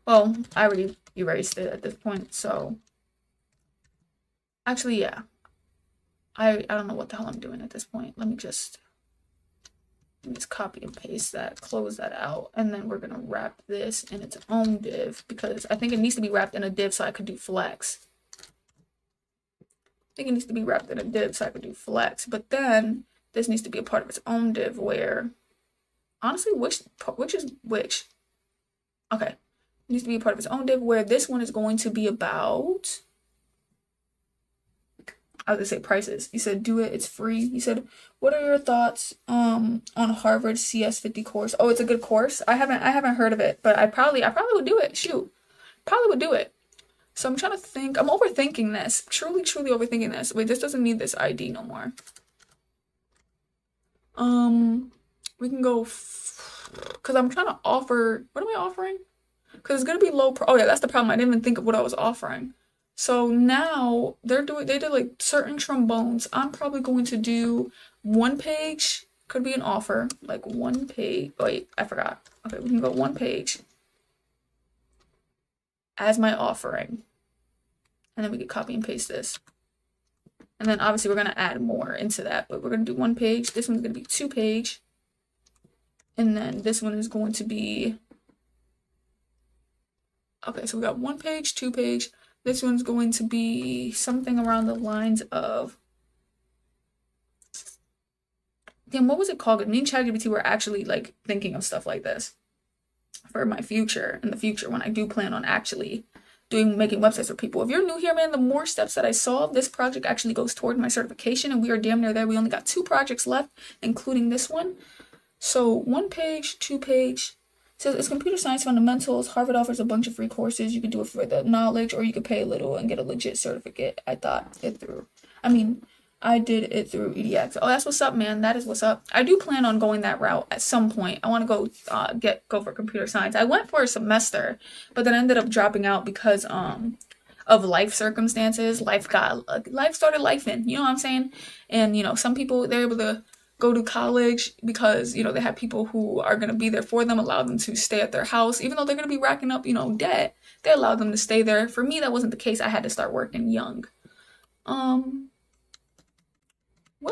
Well, I already erased it at this point. So actually, yeah. I don't know what the hell I'm doing at this point. Let me just copy and paste that, close that out, and then we're gonna wrap this in its own div because I think it needs to be wrapped in a div so I could do flex. I think it needs to be wrapped in a div so I could do flex, but then this needs to be a part of its own div where, honestly, which is which? Okay, it needs to be a part of its own div where this one is going to be about, I was gonna say prices. You said do it, it's free. You said, what are your thoughts on Harvard CS50 course? Oh, it's a good course. I haven't heard of it, but I probably would do it. Shoot. Probably would do it. So I'm trying to think. I'm overthinking this. Truly overthinking this. Wait, this doesn't need this ID no more. We can go because I'm trying to offer, what am I offering? Because it's gonna be low oh yeah, that's the problem. I didn't even think of what I was offering. So now they did like certain trombones. I'm probably going to do one page, could be an offer, like one page. Wait, I forgot. Okay, we can go one page as my offering. And then we can copy and paste this. And then obviously we're gonna add more into that, but we're gonna do one page. This one's gonna be 2 page. And then this one is going to be, okay, so we got 1 page, 2 page. This one's going to be something around the lines of, damn, what was it called? Me and ChatGPT were actually like thinking of stuff like this for my future, in the future when I do plan on actually making websites for people. If you're new here, man, the more steps that I solve, this project actually goes toward my certification, and we are damn near there. We only got 2 projects left, including this one. So 1 page, 2 page. So it's computer science fundamentals. Harvard offers a bunch of free courses. You could do it for the knowledge, or you could pay a little and get a legit certificate. I did it through EDX. Oh, that's what's up, man. That is what's up. I do plan on going that route at some point. I want to go for computer science. I went for a semester, but then I ended up dropping out because of life circumstances. Life started lifing. You know what I'm saying? And some people, they're able to go to college because they have people who are going to be there for them, allow them to stay at their house even though they're going to be racking up debt. They allow them to stay there. For me, that wasn't the case. I had to start working young. What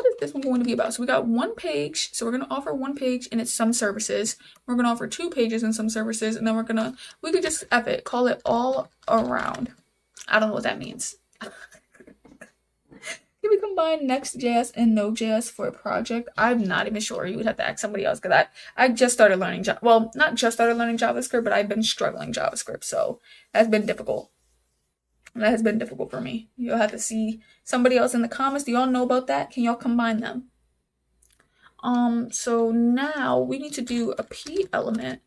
is this one going to be about? So we got 1 page, so we're going to offer 1 page and it's some services. We're going to offer 2 pages and some services, and then we could just F it, call it all around. I don't know what that means. Can we combine Next.js and Node.js for a project? I'm not even sure. You would have to ask somebody else because I just started learning not just started learning JavaScript, but I've been struggling JavaScript, so that's been difficult. That has been difficult for me. You'll have to see somebody else in the comments. Do y'all know about that? Can y'all combine them? So now we need to do a P element.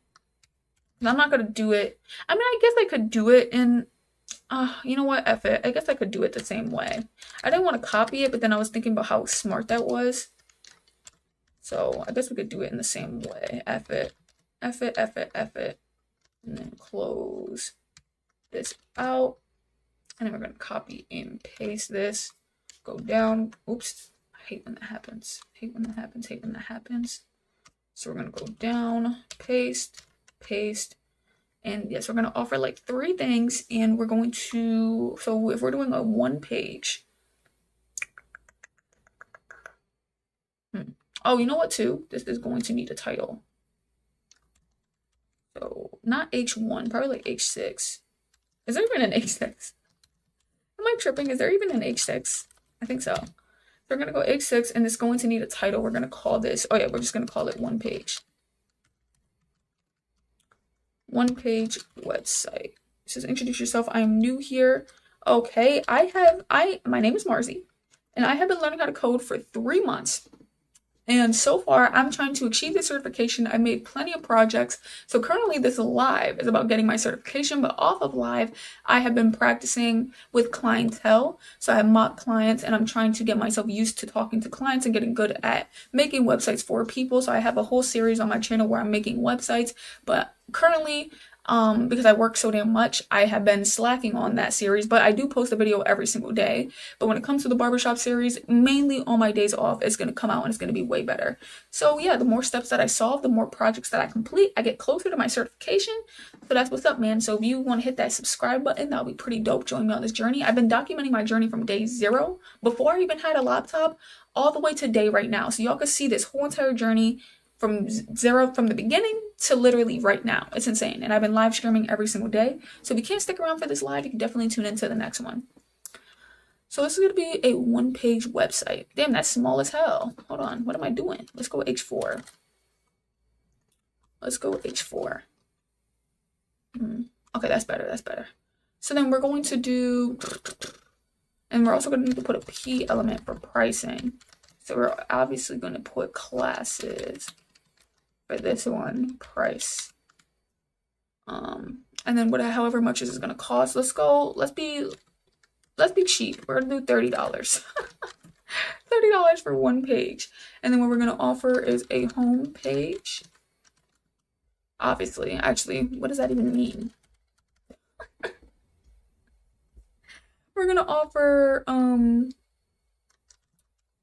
I'm not gonna do it. I mean, I guess I could do it in you know what? F it. I guess I could do it the same way. I didn't want to copy it, but then I was thinking about how smart that was. So I guess we could do it in the same way. F it. F it, F it, F it. And then close this out. And then we're going to copy and paste this. Go down. Oops. I hate when that happens. Hate when that happens. So we're going to go down, paste, paste. And yes, we're going to offer like 3 things. And we're going to, so if we're doing a 1 page. Oh, you know what too? This is going to need a title. So not H1, probably like H6. Is there even an H6? Am I tripping? Is there even an H6? I think so. So we're going to go H6 and it's going to need a title. We're going to call this, oh yeah, we're just going to call it 1 page. 1 page website. It says introduce yourself. I'm new here. Okay, my name is Marzi and I have been learning how to code for 3 months. And so far, I'm trying to achieve the certification. I made plenty of projects. So currently, this live is about getting my certification, but off of live, I have been practicing with clientele. So I have mock clients, and I'm trying to get myself used to talking to clients and getting good at making websites for people. So I have a whole series on my channel where I'm making websites, but currently, because I work so damn much, I have been slacking on that series, but I do post a video every single day. But when it comes to the barbershop series, mainly on my days off, it's going to come out and it's going to be way better. So yeah, the more steps that I solve, the more projects that I complete, I get closer to my certification. So that's what's up, man. So if you want to hit that subscribe button, that'll be pretty dope. Join me on this journey. I've been documenting my journey from day 0, before I even had a laptop, all the way to day right now. So y'all can see this whole entire journey from 0, from the beginning to literally right now. It's insane. And I've been live streaming every single day. So if you can't stick around for this live, you can definitely tune into the next one. So this is going to be a 1-page website. Damn, that's small as hell. Hold on. What am I doing? Let's go H4. Let's go H4. Okay, that's better. That's better. So then we're going to do, and we're also going to need to put a P element for pricing. So we're obviously going to put classes for this one, price. And then however much this is going to cost. Let's be cheap. We're going to do $30. $30 for 1 page. And then what we're going to offer is a home page. Obviously, actually, what does that even mean? We're going to offer,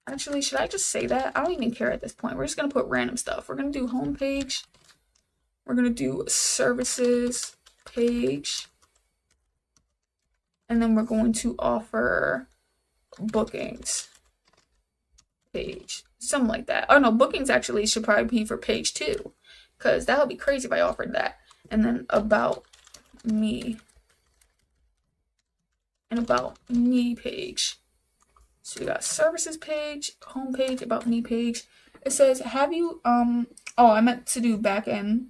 actually, should I just say that? I don't even care at this point. We're just going to put random stuff. We're going to do home page. We're going to do services page. And then we're going to offer bookings page. Something like that. Oh no, bookings actually should probably be for page 2. Because that would be crazy if I offered that. And then about me. And about me page. So we got services page, home page, about me page. It says, have you, oh, I meant to do back end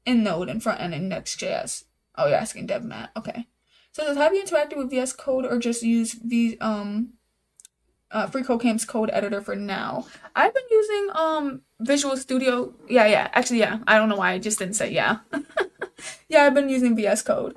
in Node and front end in Next.js. Oh, you're asking DevMat. Okay. So it says, have you interacted with VS Code or just use FreeCodeCamp's code editor for now? I've been using Visual Studio. Yeah. Actually, yeah. I don't know why I just didn't say yeah. Yeah, I've been using VS Code.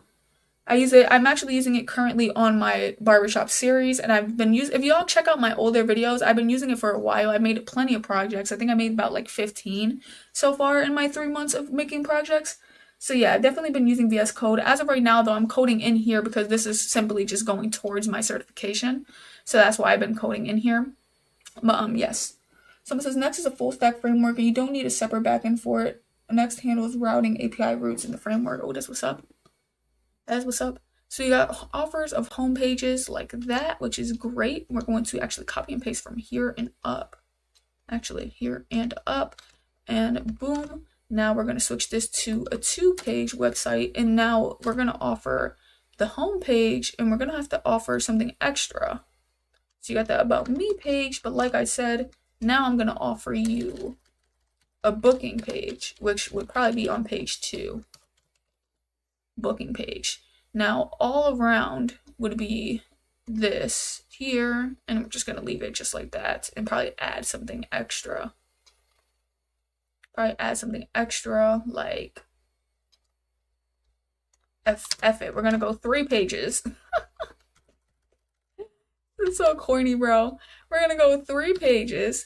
I'm actually using it currently on my barbershop series, and I've been if y'all check out my older videos, I've been using it for a while. I made plenty of projects. I think I made about like 15 so far in my 3 months of making projects. So yeah, I've definitely been using VS Code. As of right now, though, I'm coding in here because this is simply just going towards my certification. So that's why I've been coding in here. But yes. So it says Next is a full stack framework, and you don't need a separate backend for it. Next handles routing API routes in the framework. Oh, that's what's up. That's what's up. So you got offers of home pages like that, which is great. We're going to actually copy and paste from here and up. Actually, here and up. And boom. Now we're going to switch this to a 2-page website. And now we're going to offer the home page, and we're going to have to offer something extra. So you got the About Me page, but like I said, now I'm going to offer you a booking page, which would probably be on page 2. Booking page. Now all around would be this here, and we're just going to leave it just like that and probably add something extra. Like F it. We're going to go 3 pages. It's so corny, bro. We're going to go 3 pages.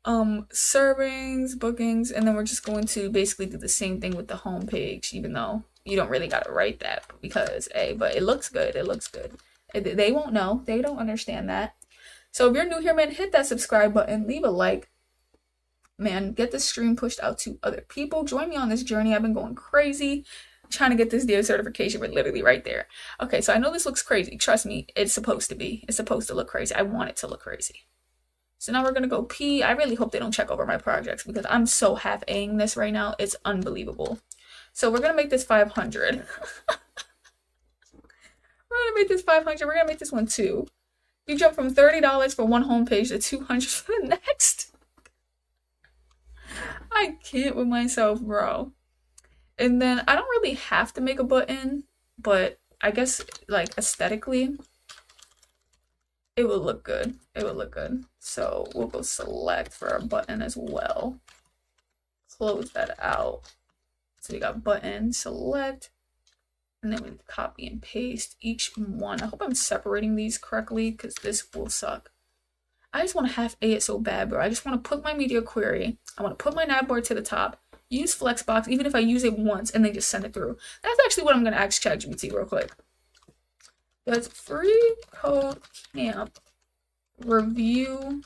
Servings, bookings, and then we're just going to basically do the same thing with the home page, even though you don't really got to write that because, but it looks good. It looks good. They won't know. They don't understand that. So if you're new here, man, hit that subscribe button. Leave a like. Man, get this stream pushed out to other people. Join me on this journey. I've been going crazy trying to get this DO certification. We're literally right there. Okay, so I know this looks crazy. Trust me, it's supposed to be. It's supposed to look crazy. I want it to look crazy. So now we're going to go P. I really hope they don't check over my projects because I'm so half-Aing this right now. It's unbelievable. So we're going to make this 500. We're going to make this 500. We're going to make this one 2. You jump from $30 for one home page to $200 for the next. I can't with myself, bro. And then I don't really have to make a button, but I guess like aesthetically, it would look good. It would look good. So we'll go select for our button as well. Close that out. So we got button, select, and then we copy and paste each one. I hope I'm separating these correctly because this will suck. I just want to half A it so bad, bro. I just want to put my media query. I want to put my navbar to the top. Use Flexbox, even if I use it once and then just send it through. That's actually what I'm going to ask ChatGPT real quick. Does Free Code Camp review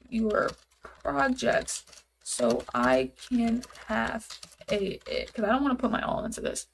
your projects so I can have it? Because I don't want to put my all into this.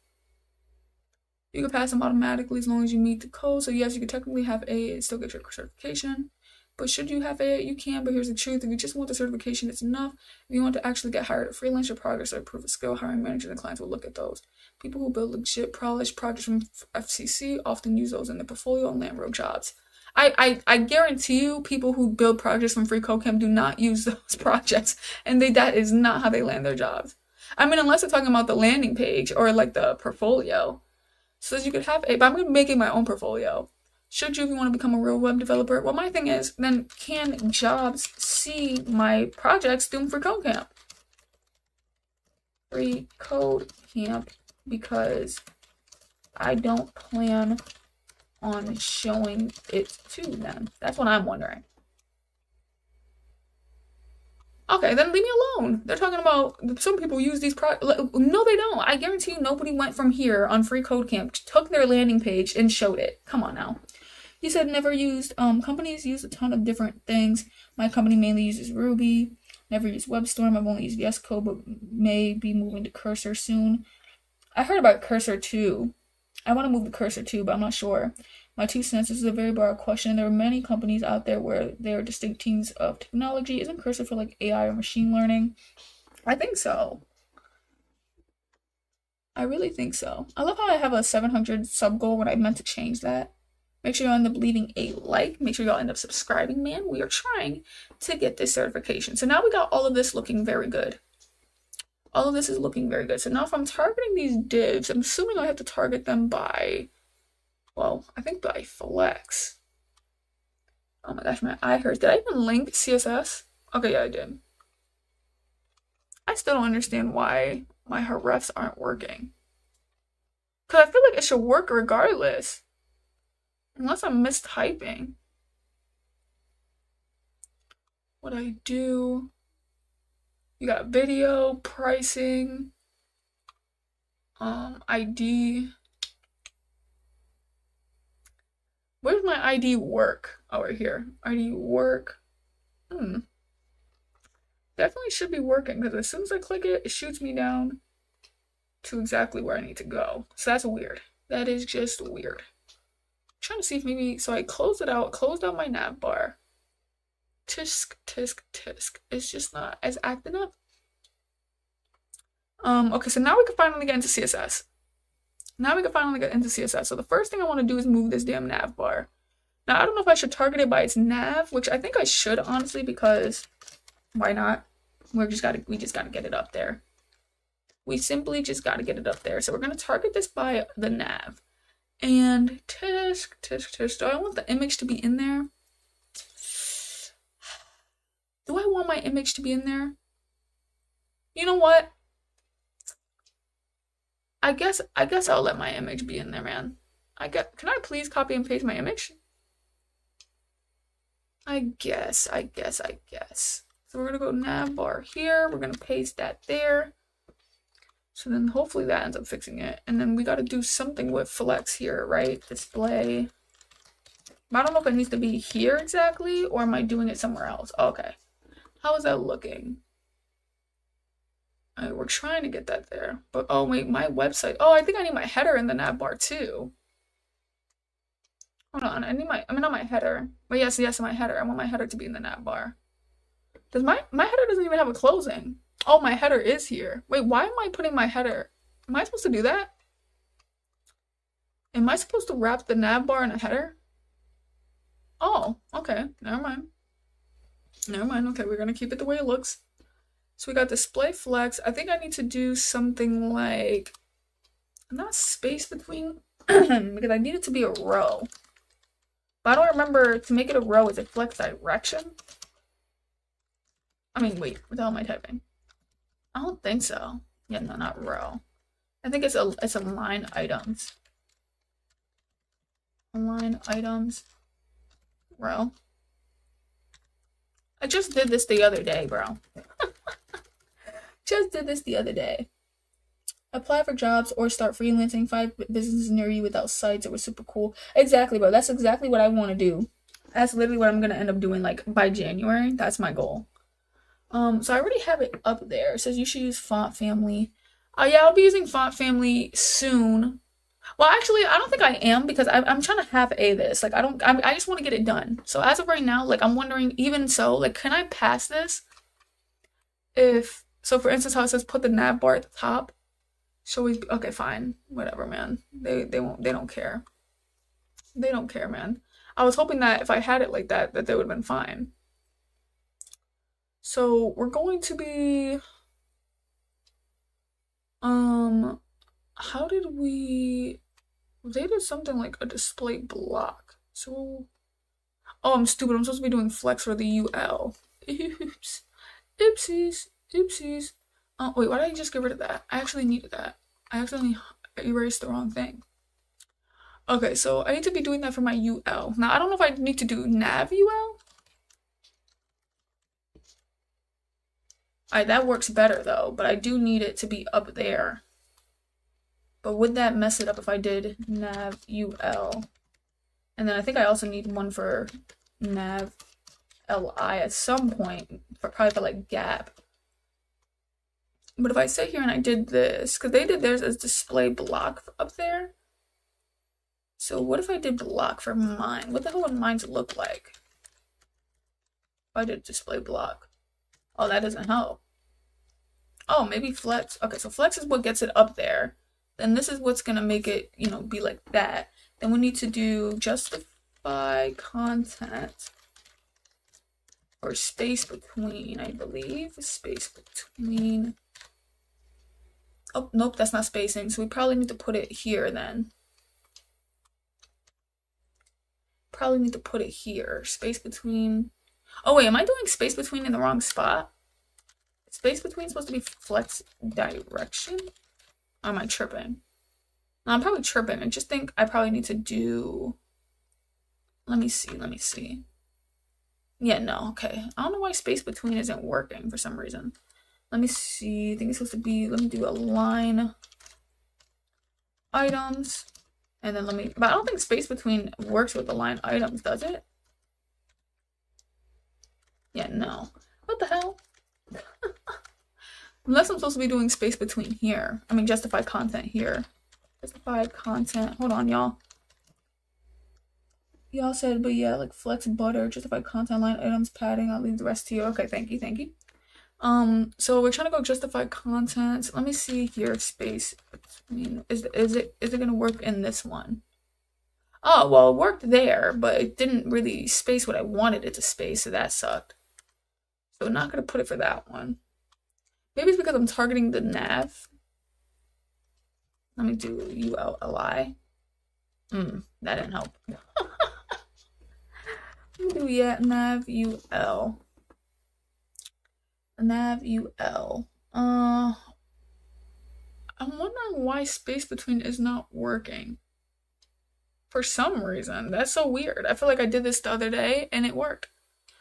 You can pass them automatically as long as you meet the code. So yes, you can technically have A and still get your certification. But should you have A, you can. But here's the truth: if you just want the certification, it's enough. If you want to actually get hired at freelance, your progress or proof of skill, hiring managers and clients will look at those. People who build legit polished projects from FCC often use those in their portfolio and land real jobs. I guarantee you, people who build projects from Free Code Camp do not use those projects, and that is not how they land their jobs. I mean, unless they're talking about the landing page or like the portfolio. So that you could have A, but I'm going to make it my own portfolio. Should you, if you want to become a real web developer? Well, my thing is, then can jobs see my projects through Free Code Camp? Free Code Camp, because I don't plan on showing it to them. That's what I'm wondering. Okay, then leave me alone. They're talking about some people use these no, they don't. I guarantee you nobody went from here on Free Code Camp, took their landing page and showed it. Come on now. You said never used, companies use a ton of different things. My company mainly uses Ruby. Never used WebStorm. I've only used VS Code, but may be moving to Cursor soon. I heard about Cursor too. I want to move to Cursor too, but I'm not sure. My 2 cents, this is a very broad question. There are many companies out there where there are distinct teams of technology. Isn't Cursor for like AI or machine learning? I think so. I really think so. I love how I have a 700 sub goal when I meant to change that. Make sure y'all end up leaving a like. Make sure y'all end up subscribing, man. We are trying to get this certification. So now we got all of this looking very good. All of this is looking very good. So now if I'm targeting these divs, I'm assuming I have to target them by, well, I think by flex. Oh my gosh, my eye hurts. Did I even link CSS? Okay, yeah, I did. I still don't understand why my hrefs aren't working. Because I feel like it should work regardless. Unless I'm mistyping. What I do. You got video, pricing, ID. Where does my ID work? Oh, right here. ID work. Definitely should be working because as soon as I click it, it shoots me down to exactly where I need to go. So that's weird. That is just weird. I'm trying to see if maybe, so I closed it out, closed out my nav bar. Tisk. It's just not as acting up. Okay, so now we can finally get into CSS. So the first thing I want to do is move this damn nav bar. Now, I don't know if I should target it by its nav, which I think I should, honestly, because why not? We just gotta get it up there. We simply just gotta get it up there. So we're gonna target this by the nav. And tisk. Do I want the image to be in there? Do I want my image to be in there? You know what? I guess I'll let my image be in there, man. Can I please copy and paste my image? I guess. So we're gonna go nav bar here. We're gonna paste that there. So then hopefully that ends up fixing it. And then we gotta do something with flex here, right? Display. I don't know if it needs to be here exactly, or am I doing it somewhere else? Okay. How is that looking? All right, we're trying to get that there. But oh wait, my website. Oh, I think I need my header in the nav bar too. Hold on, not my header. But yes, my header. I want my header to be in the nav bar. Does my header doesn't even have a closing. Oh, my header is here. Wait, why am I putting my header? Am I supposed to do that? Am I supposed to wrap the nav bar in a header? Oh, okay. Never mind. Okay, we're gonna keep it the way it looks. So we got display flex. I think I need to do something like, not space between, because I need it to be a row. But I don't remember to make it a row, is it flex direction? I mean, wait, what the hell am I typing? I don't think so. Yeah, no, not row. I think it's a line items. Line items. Row. I just did this the other day, bro. Just did this the other day. Apply for jobs or start freelancing. 5 businesses near you without sites. It was super cool. Exactly, bro. That's exactly what I want to do. That's literally what I'm gonna end up doing, like, by January. That's my goal. So I already have it up there. It says you should use Font Family. Yeah, I'll be using Font Family soon. Well, actually, I don't think I am because I'm trying to half A this. Like, I just want to get it done. So as of right now, like, I'm wondering, even so, like, can I pass this? So for instance, how it says put the nav bar at the top. Should always be, okay, fine. Whatever, man. They don't care. They don't care, man. I was hoping that if I had it like that they would have been fine. So we're going to be, how did they did something like a display block. So, oh, I'm stupid. I'm supposed to be doing flex for the UL. Oops. Oopsies. Oopsies. Oh, wait, why did I just get rid of that? I actually needed that. I accidentally erased the wrong thing. Okay, so I need to be doing that for my UL. Now, I don't know if I need to do nav UL. That works better though, but I do need it to be up there. But would that mess it up if I did nav UL? And then I think I also need one for nav LI at some point, probably for like gap. But if I sit here and I did this, because they did theirs as display block up there. So what if I did block for mine? What the hell would mine look like? If I did display block. Oh, that doesn't help. Oh, maybe flex. Okay, so flex is what gets it up there. Then this is what's gonna make it, be like that. Then we need to do justify content or space between, I believe. Space between. Oh, nope, that's not spacing. So we probably need to put it here then. Probably need to put it here. Space between. Oh, wait, am I doing space between in the wrong spot? Space between is supposed to be flex direction? Or am I tripping? No, I'm probably tripping. I just think I probably need to do. Let me see. Yeah, no, okay. I don't know why space between isn't working for some reason. Let me see. I think it's supposed to be, let me do a line items. And then but I don't think space between works with the line items, does it? Yeah, no. What the hell? Unless I'm supposed to be doing space between here. I mean, justify content here. Justify content. Hold on, y'all. Y'all said, but yeah, like flex butter, justify content, line items, padding. I'll leave the rest to you. Okay, thank you. So we're trying to go justify content. Let me see here. Space between. Is it gonna work in this one? Oh, well, it worked there, but it didn't really space what I wanted it to space, so that sucked. So I'm not gonna put it for that one. Maybe it's because I'm targeting the nav. Let me do ULLI. That didn't help. Let me do nav UL. Nav UL. I'm wondering why space between is not working. For some reason. That's so weird. I feel like I did this the other day and it worked.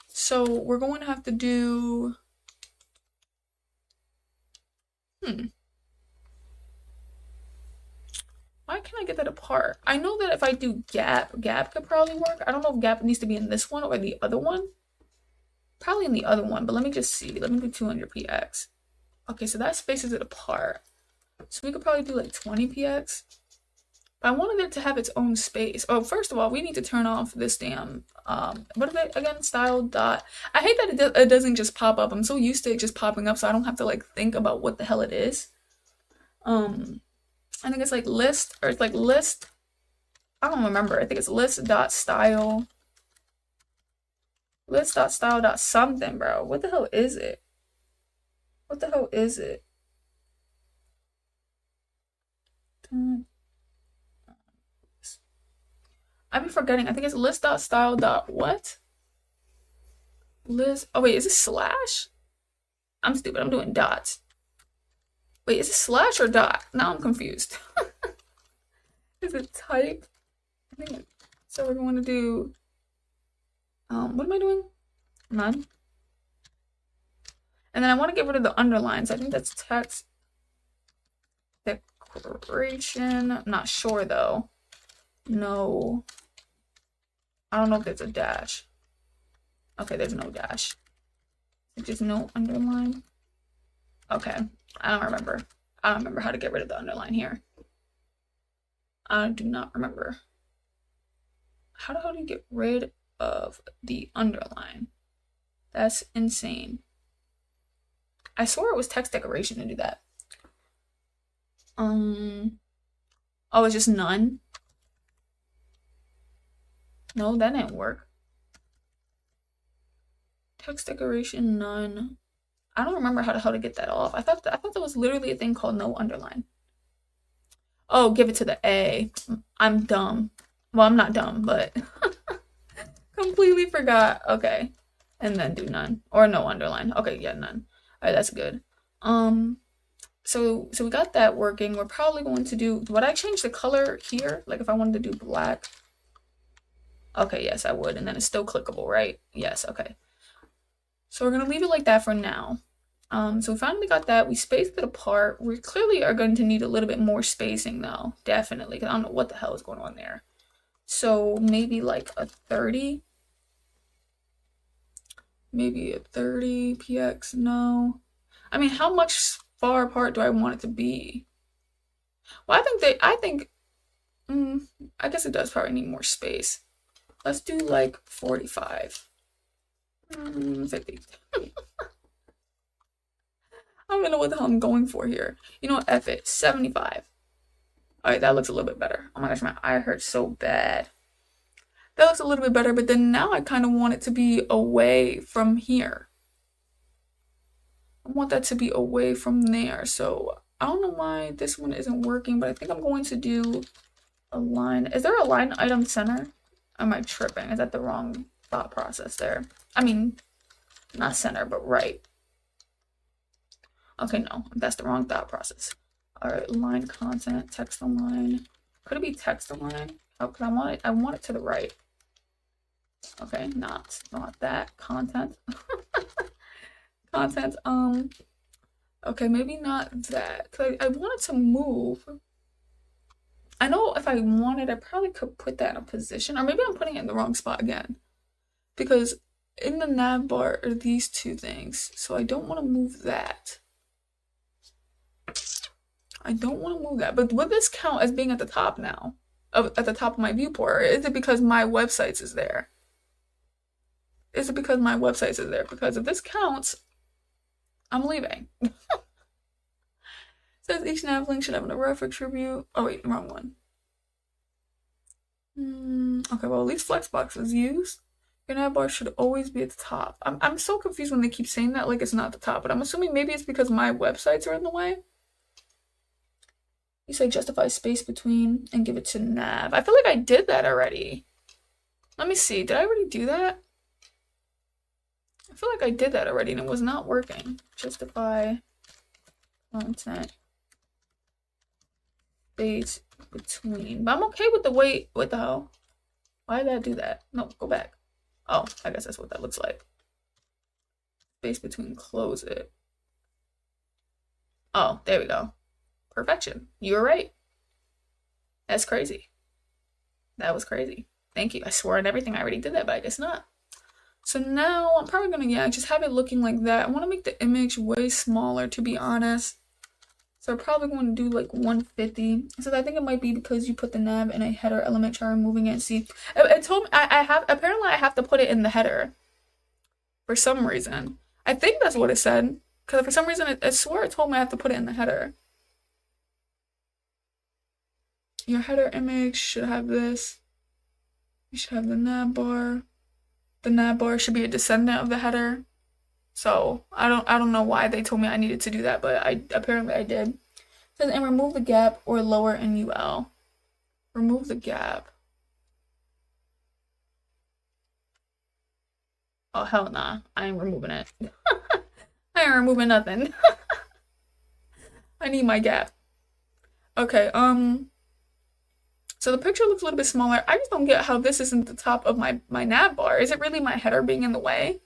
So we're going to have to do. Why can't I get that apart? I know that if I do gap could probably work. I don't know if gap needs to be in this one or the other one. Probably in the other one, but let me just see. Let me do 200px. Okay, so that spaces it apart. So we could probably do like 20px. But I wanted it to have its own space. Oh, first of all, we need to turn off this damn, what is it again? Style dot. I hate that it doesn't just pop up. I'm so used to it just popping up, so I don't have to like think about what the hell it is. I think it's like list, or it's like list. I don't remember. I think it's list.style. List.style. Something, bro. What the hell is it? What the hell is it? I've been forgetting. I think it's list.style dot what? List. Oh wait, is it slash? I'm stupid. I'm doing dots. Wait, is it slash or dot? Now I'm confused. Is it type? I think so. We're going to do. What am I doing? None. And then I want to get rid of the underlines. I think that's text decoration. I'm not sure though. No. I don't know if there's a dash. Okay, there's no dash. Just no underline. Okay, I don't remember. I don't remember how to get rid of the underline here. I do not remember. How the hell do you get rid of the underline? That's insane. I swore it was text decoration to do that. Oh, it's just none? No, that didn't work. Text decoration, none. I don't remember how the hell to get that off. I thought there was literally a thing called no underline. Oh, give it to the A. I'm dumb. Well, I'm not dumb, but completely forgot. Okay. And then do none. Or no underline. Okay, yeah, none. Alright, that's good. So we got that working. We're probably going to do, would I change the color here? Like if I wanted to do black? Okay, yes, I would. And then it's still clickable, right? Yes, okay. So we're gonna leave it like that for now. So we finally got that. We spaced it apart. We clearly are going to need a little bit more spacing though, definitely, because I don't know what the hell is going on there. So maybe like a 30. Maybe a 30 px. No. I mean, how much far apart do I want it to be? Well, I guess it does probably need more space. Let's do like 45. 50. I don't even know what the hell I'm going for here. You know what? F it. 75. Alright, that looks a little bit better. Oh my gosh, my eye hurts so bad. That looks a little bit better, but then now I kind of want it to be away from here. I want that to be away from there. So I don't know why this one isn't working, but I think I'm going to do a line. Is there a line item center? Am I tripping? Is that the wrong thought process there? I mean, not center, but right. Okay, no, that's the wrong thought process. All right, line content, text align. Could it be text align? Oh, because I want it to the right. Okay, not that. Content. Content, okay, maybe not that. Cause I want it to move. I know if I wanted, I probably could put that in a position, or maybe I'm putting it in the wrong spot again. Because in the nav bar are these two things, so I don't want to move that. I don't want to move that. But would this count as being at the top now? At the top of my viewport? Or is it because my websites is there? Is it because my websites is there? Because if this counts, I'm leaving. It says each nav link should have a reference review. Oh wait, wrong one. Okay, well at least Flexbox is used. Your nav bar should always be at the top. I'm so confused when they keep saying that like it's not the top, but I'm assuming maybe it's because my websites are in the way. You say justify space between and give it to nav. I feel like I did that already. Let me see. Did I already do that? I feel like I did that already and it was not working. Justify content space between. But I'm okay with the wait. What the hell? Why did I do that? No, go back. Oh, I guess that's what that looks like. Space between, close it. Oh, there we go. Perfection. You were right. That's crazy. That was crazy. Thank you. I swore on everything I already did that, but I guess not. So now I'm probably gonna, just have it looking like that. I want to make the image way smaller, to be honest. So I'm probably going to do like 150. So I think it might be because you put the nav in a header element, try removing it. See, it told me apparently I have to put it in the header for some reason. I think that's what it said. Because for some reason, I swear it told me I have to put it in the header. Your header image should have this. You should have the nav bar. The nav bar should be a descendant of the header. So I don't know why they told me I needed to do that, but apparently I did. It says, and remove the gap or lower in UL. Remove the gap. Oh, hell nah. I ain't removing it. I ain't removing nothing. I need my gap. Okay, so the picture looks a little bit smaller. I just don't get how this isn't the top of my nav bar. Is it really my header being in the way?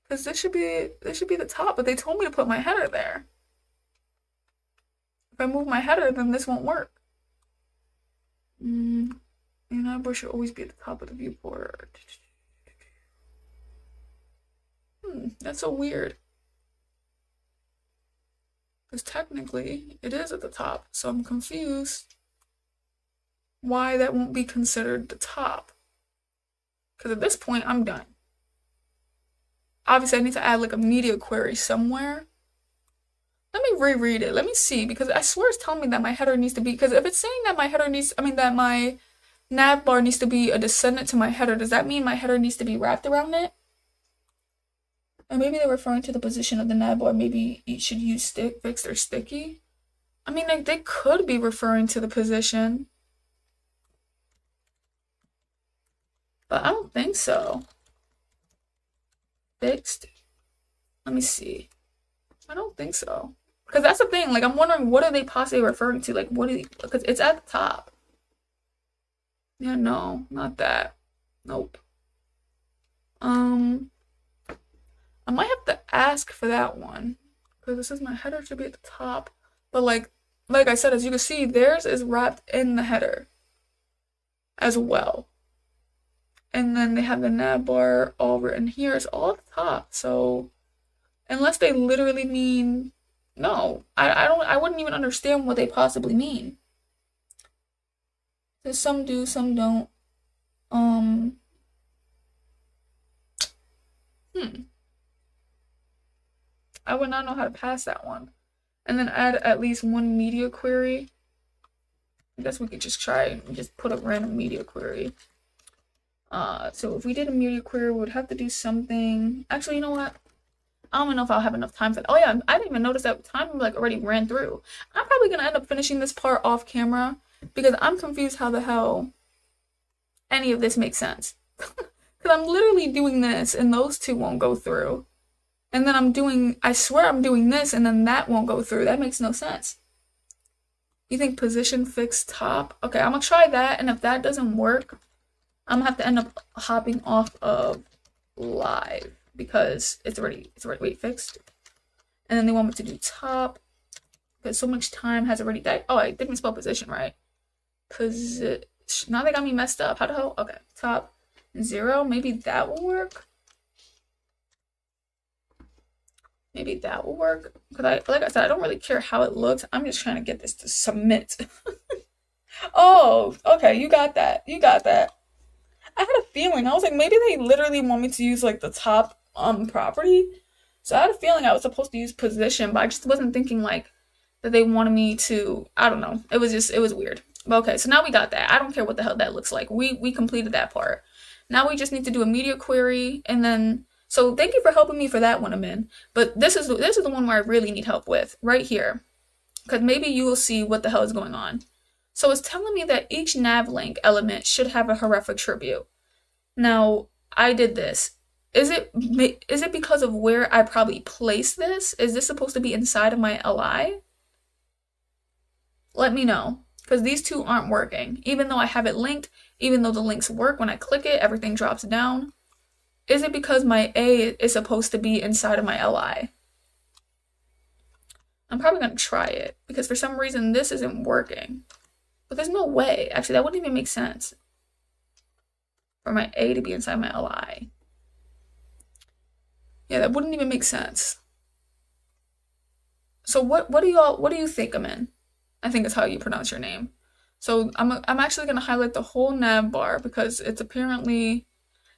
Because this should be the top, but they told me to put my header there. If I move my header, then this won't work. Your nav bar should always be at the top of the viewport. That's so weird. Because technically, it is at the top, so I'm confused why that won't be considered the top. Because at this point, I'm done. Obviously, I need to add like a media query somewhere. Let me reread it. Let me see, because I swear it's telling me that my header needs to be, because if it's saying that my header needs, that my nav bar needs to be a descendant to my header, does that mean my header needs to be wrapped around it? Or maybe they're referring to the position of the nav bar. Maybe you should use stick, fixed, or sticky. I mean, they could be referring to the position. But I don't think so. Fixed. Let me see. I don't think so. Because that's the thing. Like, I'm wondering, what are they possibly referring to? Like, what is it? Because it's at the top. Yeah, no, not that. Nope. I might have to ask for that one. Because it says my header should be at the top. But like I said, as you can see, theirs is wrapped in the header as well. And then they have the nav bar all written here. It's all at the top. So unless they literally mean, no, I wouldn't even understand what they possibly mean. So some do, some don't. I would not know how to pass that one. And then add at least one media query. I guess we could just try and just put a random media query. So if we did a media query, we would have to do something. Actually, you know what? I don't even know if I'll have enough time for that. Oh yeah, I didn't even notice that time like already ran through. I'm probably gonna end up finishing this part off camera because I'm confused how the hell any of this makes sense. Because I'm literally doing this and those two won't go through. And then I swear I'm doing this and then that won't go through. That makes no sense. You think position fix top? Okay, I'm gonna try that, and if that doesn't work, I'm gonna have to end up hopping off of live because it's already wait, fixed. And then they want me to do top because so much time has already died. Oh, I didn't spell position right. Now they got me messed up. How the hell? Okay, top 0. Maybe that will work. Maybe that will work. Because like I said, I don't really care how it looks. I'm just trying to get this to submit. Oh, okay, you got that. You got that. I had a feeling. I was like, maybe they literally want me to use like the top property. So I had a feeling I was supposed to use position, but I just wasn't thinking like that they wanted me to, I don't know. It was weird. But okay, so now we got that. I don't care what the hell that looks like. We completed that part. Now we just need to do a media query and then so thank you for helping me for that one, Amin. But this is the one where I really need help with, right here. Because maybe you will see what the hell is going on. So it's telling me that each navlink element should have a href attribute. Now, I did this. Is it because of where I probably placed this? Is this supposed to be inside of my LI? Let me know. Because these two aren't working. Even though I have it linked, even though the links work, when I click it, everything drops down. Is it because my A is supposed to be inside of my LI? I'm probably going to try it because for some reason this isn't working. But there's no way. Actually, that wouldn't even make sense for my A to be inside my LI. Yeah, that wouldn't even make sense. So what do you think, Amin? I think is how you pronounce your name. So I'm actually going to highlight the whole nav bar because it's apparently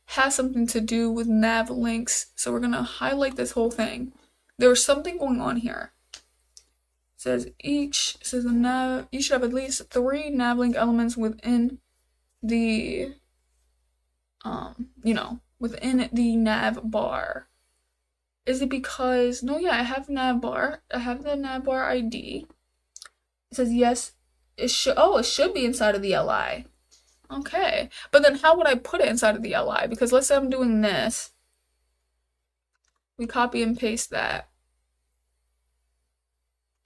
has something to do with nav links. So we're going to highlight this whole thing. There's something going on here. It says the nav, you should have at least 3 nav link elements within the, within the nav bar. Is it because, no, yeah, I have nav bar. I have the nav bar ID. It says, yes, it should be inside of the LI. Okay. But then how would I put it inside of the li? Because let's say I'm doing this. We copy and paste that.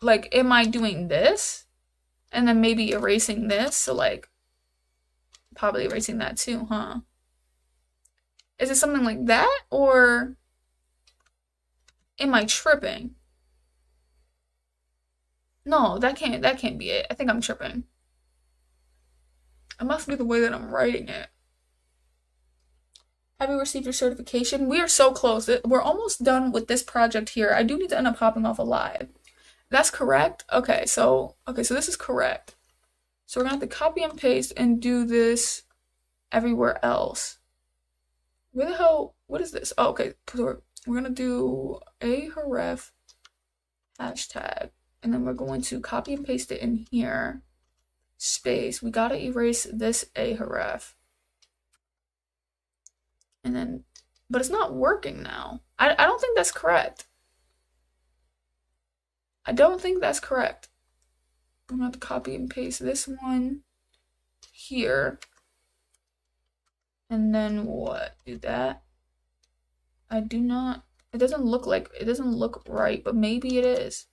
Like, am I doing this? And then maybe erasing this? So, like, probably erasing that too, huh? Is it something like that? Or am I tripping? No, that can't be it. I think I'm tripping. It must be the way that I'm writing it. Have you received your certification? We are so close. We're almost done with this project here. I do need to end up hopping off alive. That's correct? Okay, so this is correct. So we're gonna have to copy and paste and do this everywhere else. Where the hell, what is this? Oh, okay, so we're gonna do Ahref hashtag, and then we're going to copy and paste it in here. Space, we gotta erase this Ahref. And then, but it's not working now. I don't think that's correct. I don't think that's correct. I'm gonna have to copy and paste this one here. And then what? Do that. I do not, it doesn't look right, but maybe it is.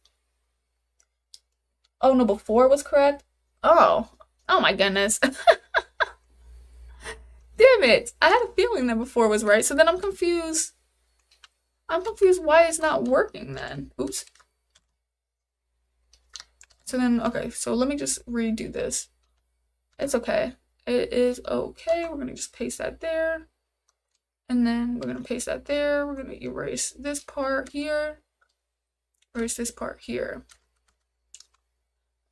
Oh no, before it was correct? Oh my goodness. Damn it. I had a feeling that before was right, so then I'm confused. I'm confused why it's not working then. Oops. So then, okay, so let me just redo this. It's okay. It is okay. We're gonna just paste that there. And then we're gonna paste that there. We're gonna erase this part here. Erase this part here.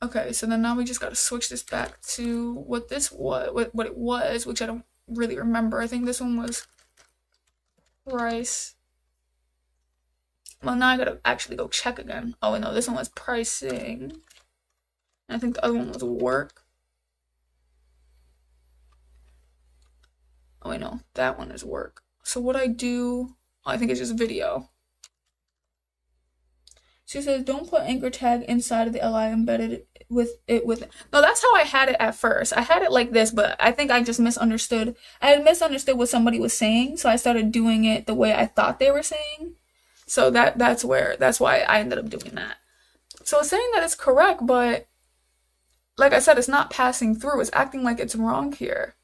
Okay, so then now we just gotta switch this back to what this was, what it was, which I don't really remember. I think this one was price. Well, now I gotta actually go check again. Oh, no, this one was pricing. And I think the other one was work. Oh, wait, no, that one is work. So what I do, I think it's just video. She says, don't put anchor tag inside of the li embedded with it. No, that's how I had it at first. I had it like this, but I think I just misunderstood. I had misunderstood what somebody was saying, so I started doing it the way I thought they were saying. So that's why I ended up doing that. So it's saying that it's correct, but like I said, it's not passing through. It's acting like it's wrong here.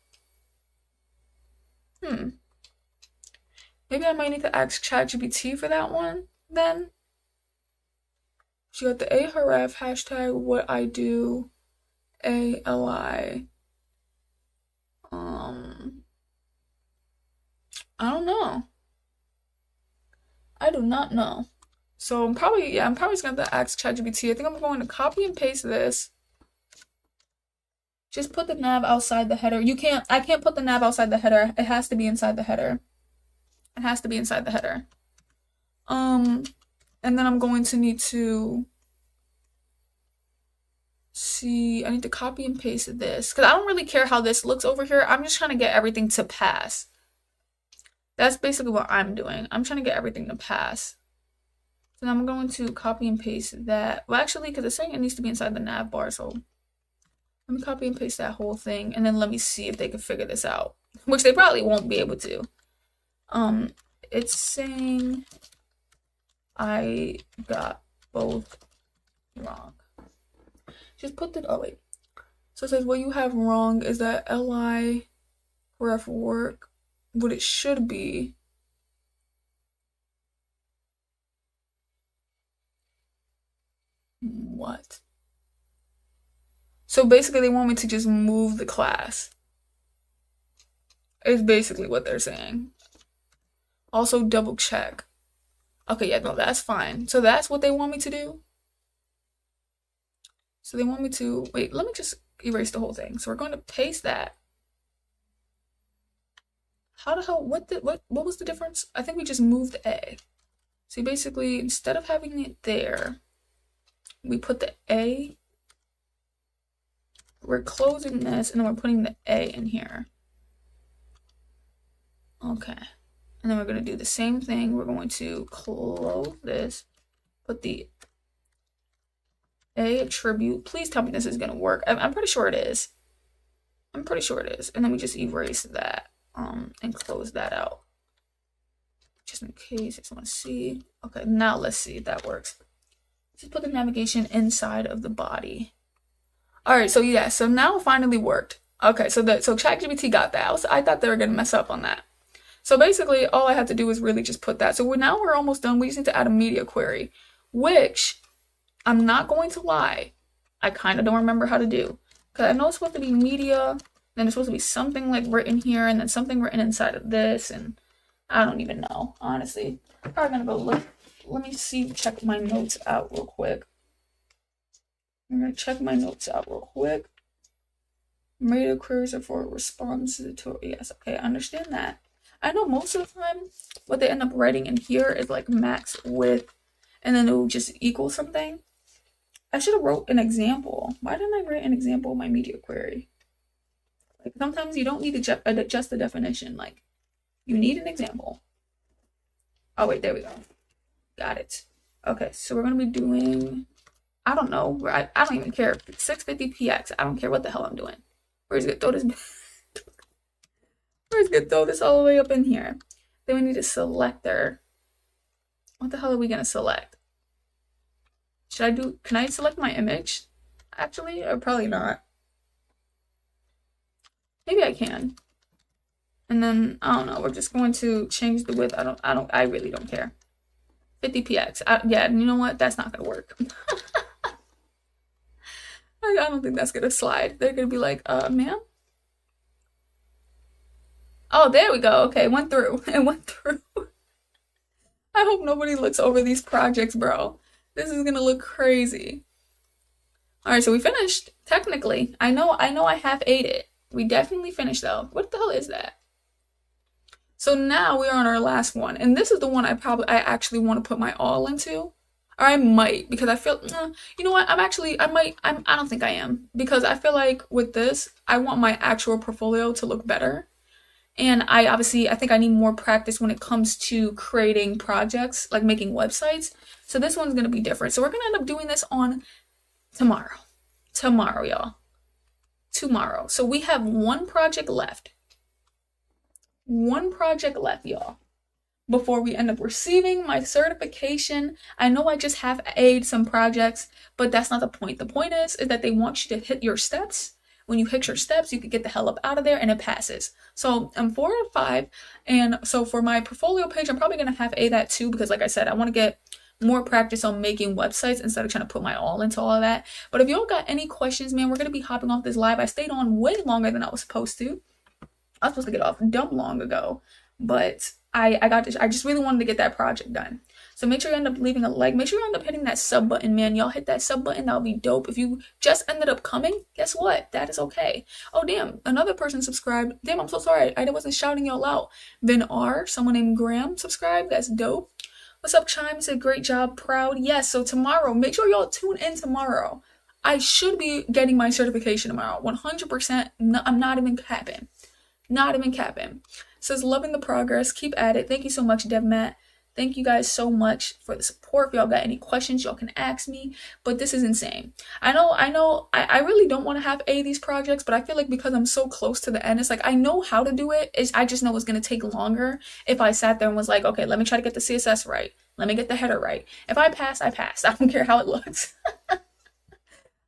Maybe I might need to ask ChatGPT for that one then. She got the Ahref hashtag what I do ALI. I don't know. I do not know. So I'm probably just gonna have to ask ChatGPT. I think I'm going to copy and paste this. Just put the nav outside the header. I can't put the nav outside the header. It has to be inside the header. It has to be inside the header. And then I'm going to need to see, I need to copy and paste this because I don't really care how this looks over here. I'm just trying to get everything to pass. That's basically what I'm doing. I'm trying to get everything to pass. So I'm going to copy and paste that. Well, actually, because it's saying it needs to be inside the nav bar, so let me copy and paste that whole thing, and then let me see if they can figure this out, which they probably won't be able to. It's saying I got both wrong. Just put the, oh wait. So it says what you have wrong is that li ref work, what it should be. What? So basically they want me to just move the class. Is basically what they're saying. Also double check. Okay, yeah, no, that's fine. So that's what they want me to do? So they want me to, wait, let me just erase the whole thing. So we're going to paste that. How the hell, what was the difference? I think we just moved A. So basically, instead of having it there, we put the A. We're closing this, and then we're putting the A in here. Okay. And then we're going to do the same thing. We're going to close this, put the A attribute. Please tell me this is going to work. I'm pretty sure it is. I'm pretty sure it is. And then we just erase that and close that out. Just in case I just want to see. Okay, now let's see if that works. Just put the navigation inside of the body. All right, so yeah, so now it finally worked. Okay, so ChatGPT got that. I thought they were gonna mess up on that. So basically, all I have to do is really just put that. So now we're almost done. We just need to add a media query, which I'm not going to lie, I kind of don't remember how to do. Because I know it's supposed to be media, then it's supposed to be something like written here, and then something written inside of this, and I don't even know, honestly. I'm probably gonna go look. Let me see, check my notes out real quick. I'm gonna check my notes out real quick. Media queries are for responses to, yes, okay, I understand that. I know most of the time what they end up writing in here is like max width, and then it will just equal something. I should have wrote an example. Why didn't I write an example of my media query? Like sometimes you don't need to adjust the definition. Like you need an example. Oh wait, there we go. Got it. Okay, so we're gonna be doing, I don't know. I don't even care. 650px. I don't care what the hell I'm doing. We're just gonna throw this. We're just gonna throw this all the way up in here. Then we need a selector. What the hell are we gonna select? Can I select my image? Actually, or probably not. Maybe I can. And then, I don't know, we're just going to change the width. I really don't care. 50px. Yeah, you know what? That's not gonna work. I don't think that's gonna slide. They're gonna be like, ma'am? Oh, there we go. Okay, it went through. It went through. I hope nobody looks over these projects, bro. This is gonna look crazy. Alright, so we finished. Technically. I know I have ate it. We definitely finished though. What the hell is that? So now we are on our last one. And this is the one I actually want to put my all into. Or I might, because I feel, you know what, I don't think I am. Because I feel like with this, I want my actual portfolio to look better. And I think I need more practice when it comes to creating projects, like making websites. So this one's going to be different. So we're going to end up doing this on tomorrow. Tomorrow, y'all. Tomorrow. So we have one project left. One project left, y'all, before we end up receiving my certification. I know I just have aid some projects, but that's not the point. The point is that they want you to hit your steps. When you hit your steps, you can get the hell up out of there and it passes. So I'm 4 out of 5. And so for my portfolio page, I'm probably going to have that too, because like I said, I want to get more practice on making websites instead of trying to put my all into all of that. But if y'all got any questions, man, we're going to be hopping off this live. I stayed on way longer than I was supposed to. I was supposed to get off dumb long ago, but I got this. I just really wanted to get that project done. So make sure you end up leaving a like. Make sure you end up hitting that sub button, man. Y'all hit that sub button. That'll be dope. If you just ended up coming, guess what? That is okay. Oh, damn. Another person subscribed. Damn, I'm so sorry. I wasn't shouting y'all out. Then someone named Graham subscribed. That's dope. What's up, Chime? Said great job. Proud. Yes. So tomorrow, make sure y'all tune in tomorrow. I should be getting my certification tomorrow. 100%. No, I'm not even capping. Not even capping. Says loving the progress. Keep at it. Thank you so much, DevMatt. Thank you guys so much for the support. If y'all got any questions, y'all can ask me. But this is insane. I know. I really don't want to have these projects, but I feel like because I'm so close to the end, it's like I know how to do it. I just know it's gonna take longer if I sat there and was like, okay, let me try to get the CSS right. Let me get the header right. If I pass, I pass. I don't care how it looks.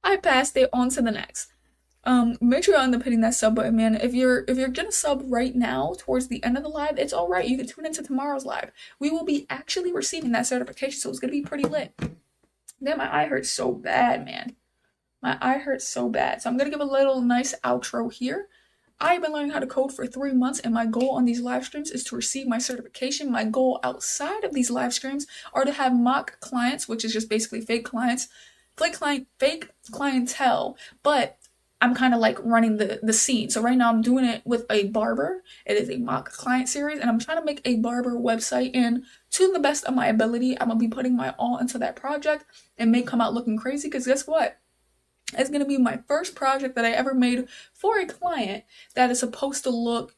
I passed it on to the next. Make sure you end up hitting that sub button, man. If you're gonna sub right now towards the end of the live, it's all right. You can tune into tomorrow's live. We will be actually receiving that certification, so it's gonna be pretty lit. Damn, my eye hurts so bad, man. My eye hurts so bad. So I'm gonna give a little nice outro here. I've been learning how to code for 3 months, and my goal on these live streams is to receive my certification. My goal outside of these live streams are to have mock clients, which is just basically fake clientele, but I'm kind of like running the scene. So right now I'm doing it with a barber. It is a mock client series, and I'm trying to make a barber website, and to the best of my ability, I'm gonna be putting my all into that project and may come out looking crazy, because guess what? It's gonna be my first project that I ever made for a client that is supposed to look,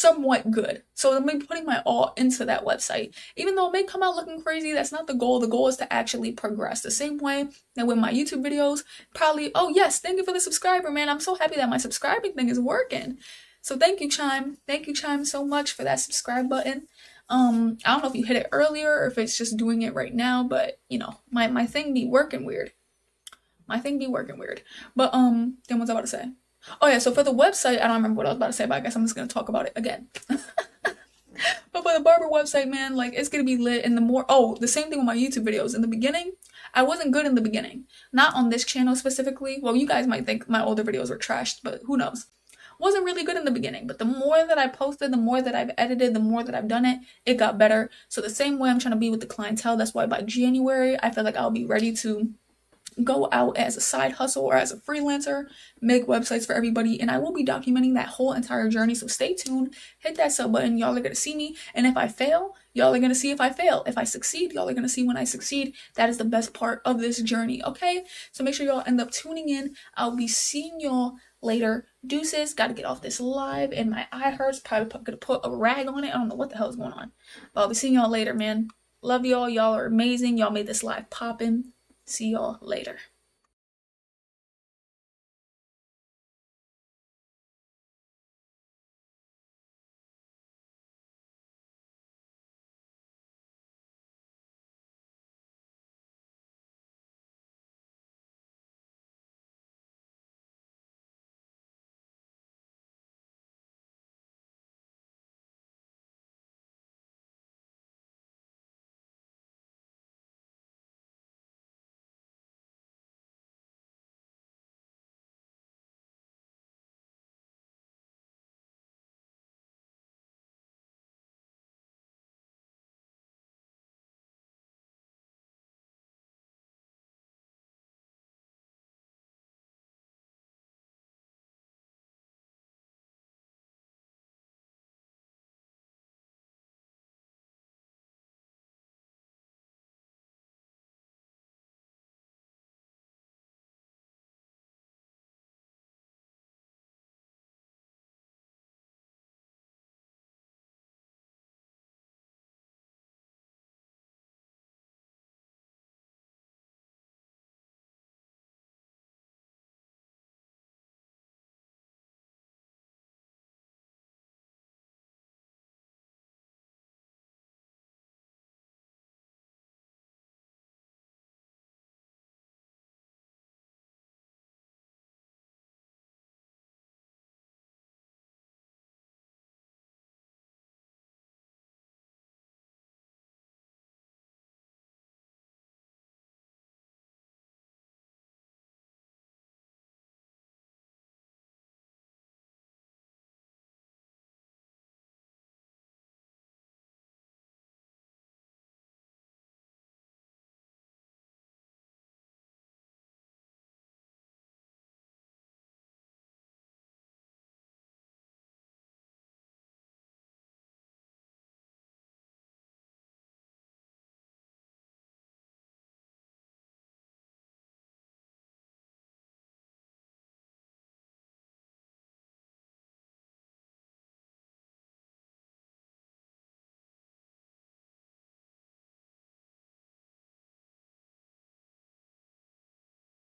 somewhat good. So I'm putting my all into that website. Even though it may come out looking crazy, that's not the goal. The goal is to actually progress. The same way that with my YouTube videos, probably, oh yes, thank you for the subscriber, man. I'm so happy that my subscribing thing is working. So thank you, Chime. Thank you, Chime, so much for that subscribe button. I don't know if you hit it earlier or if it's just doing it right now, but you know, my thing be working weird. But then what was I about to say? Oh yeah, so for the website, I don't remember what I was about to say, but I guess I'm just gonna talk about it again. But for the barber website, man, like it's gonna be lit. And the same thing with my YouTube videos. In the beginning, I wasn't good in the beginning. Not on this channel specifically. Well, you guys might think my older videos were trashed, but who knows? Wasn't really good in the beginning, but the more that I posted, the more that I've edited, the more that I've done it, it got better. So the same way I'm trying to be with the clientele, that's why by January, I feel like I'll be ready to go out as a side hustle or as a freelancer, make websites for everybody, and I will be documenting that whole entire journey. So stay tuned, hit that sub button, y'all are gonna see me, and if I fail, y'all are gonna see if I fail. If I succeed, y'all are gonna see when I succeed. That is the best part of this journey, okay? So make sure y'all end up tuning in. I'll be seeing y'all later. Deuces, gotta get off this live, and my eye hurts, probably gonna put a rag on it. I don't know what the hell is going on, but I'll be seeing y'all later, man. Love y'all. Y'all are amazing. Y'all made this live poppin'. See y'all later.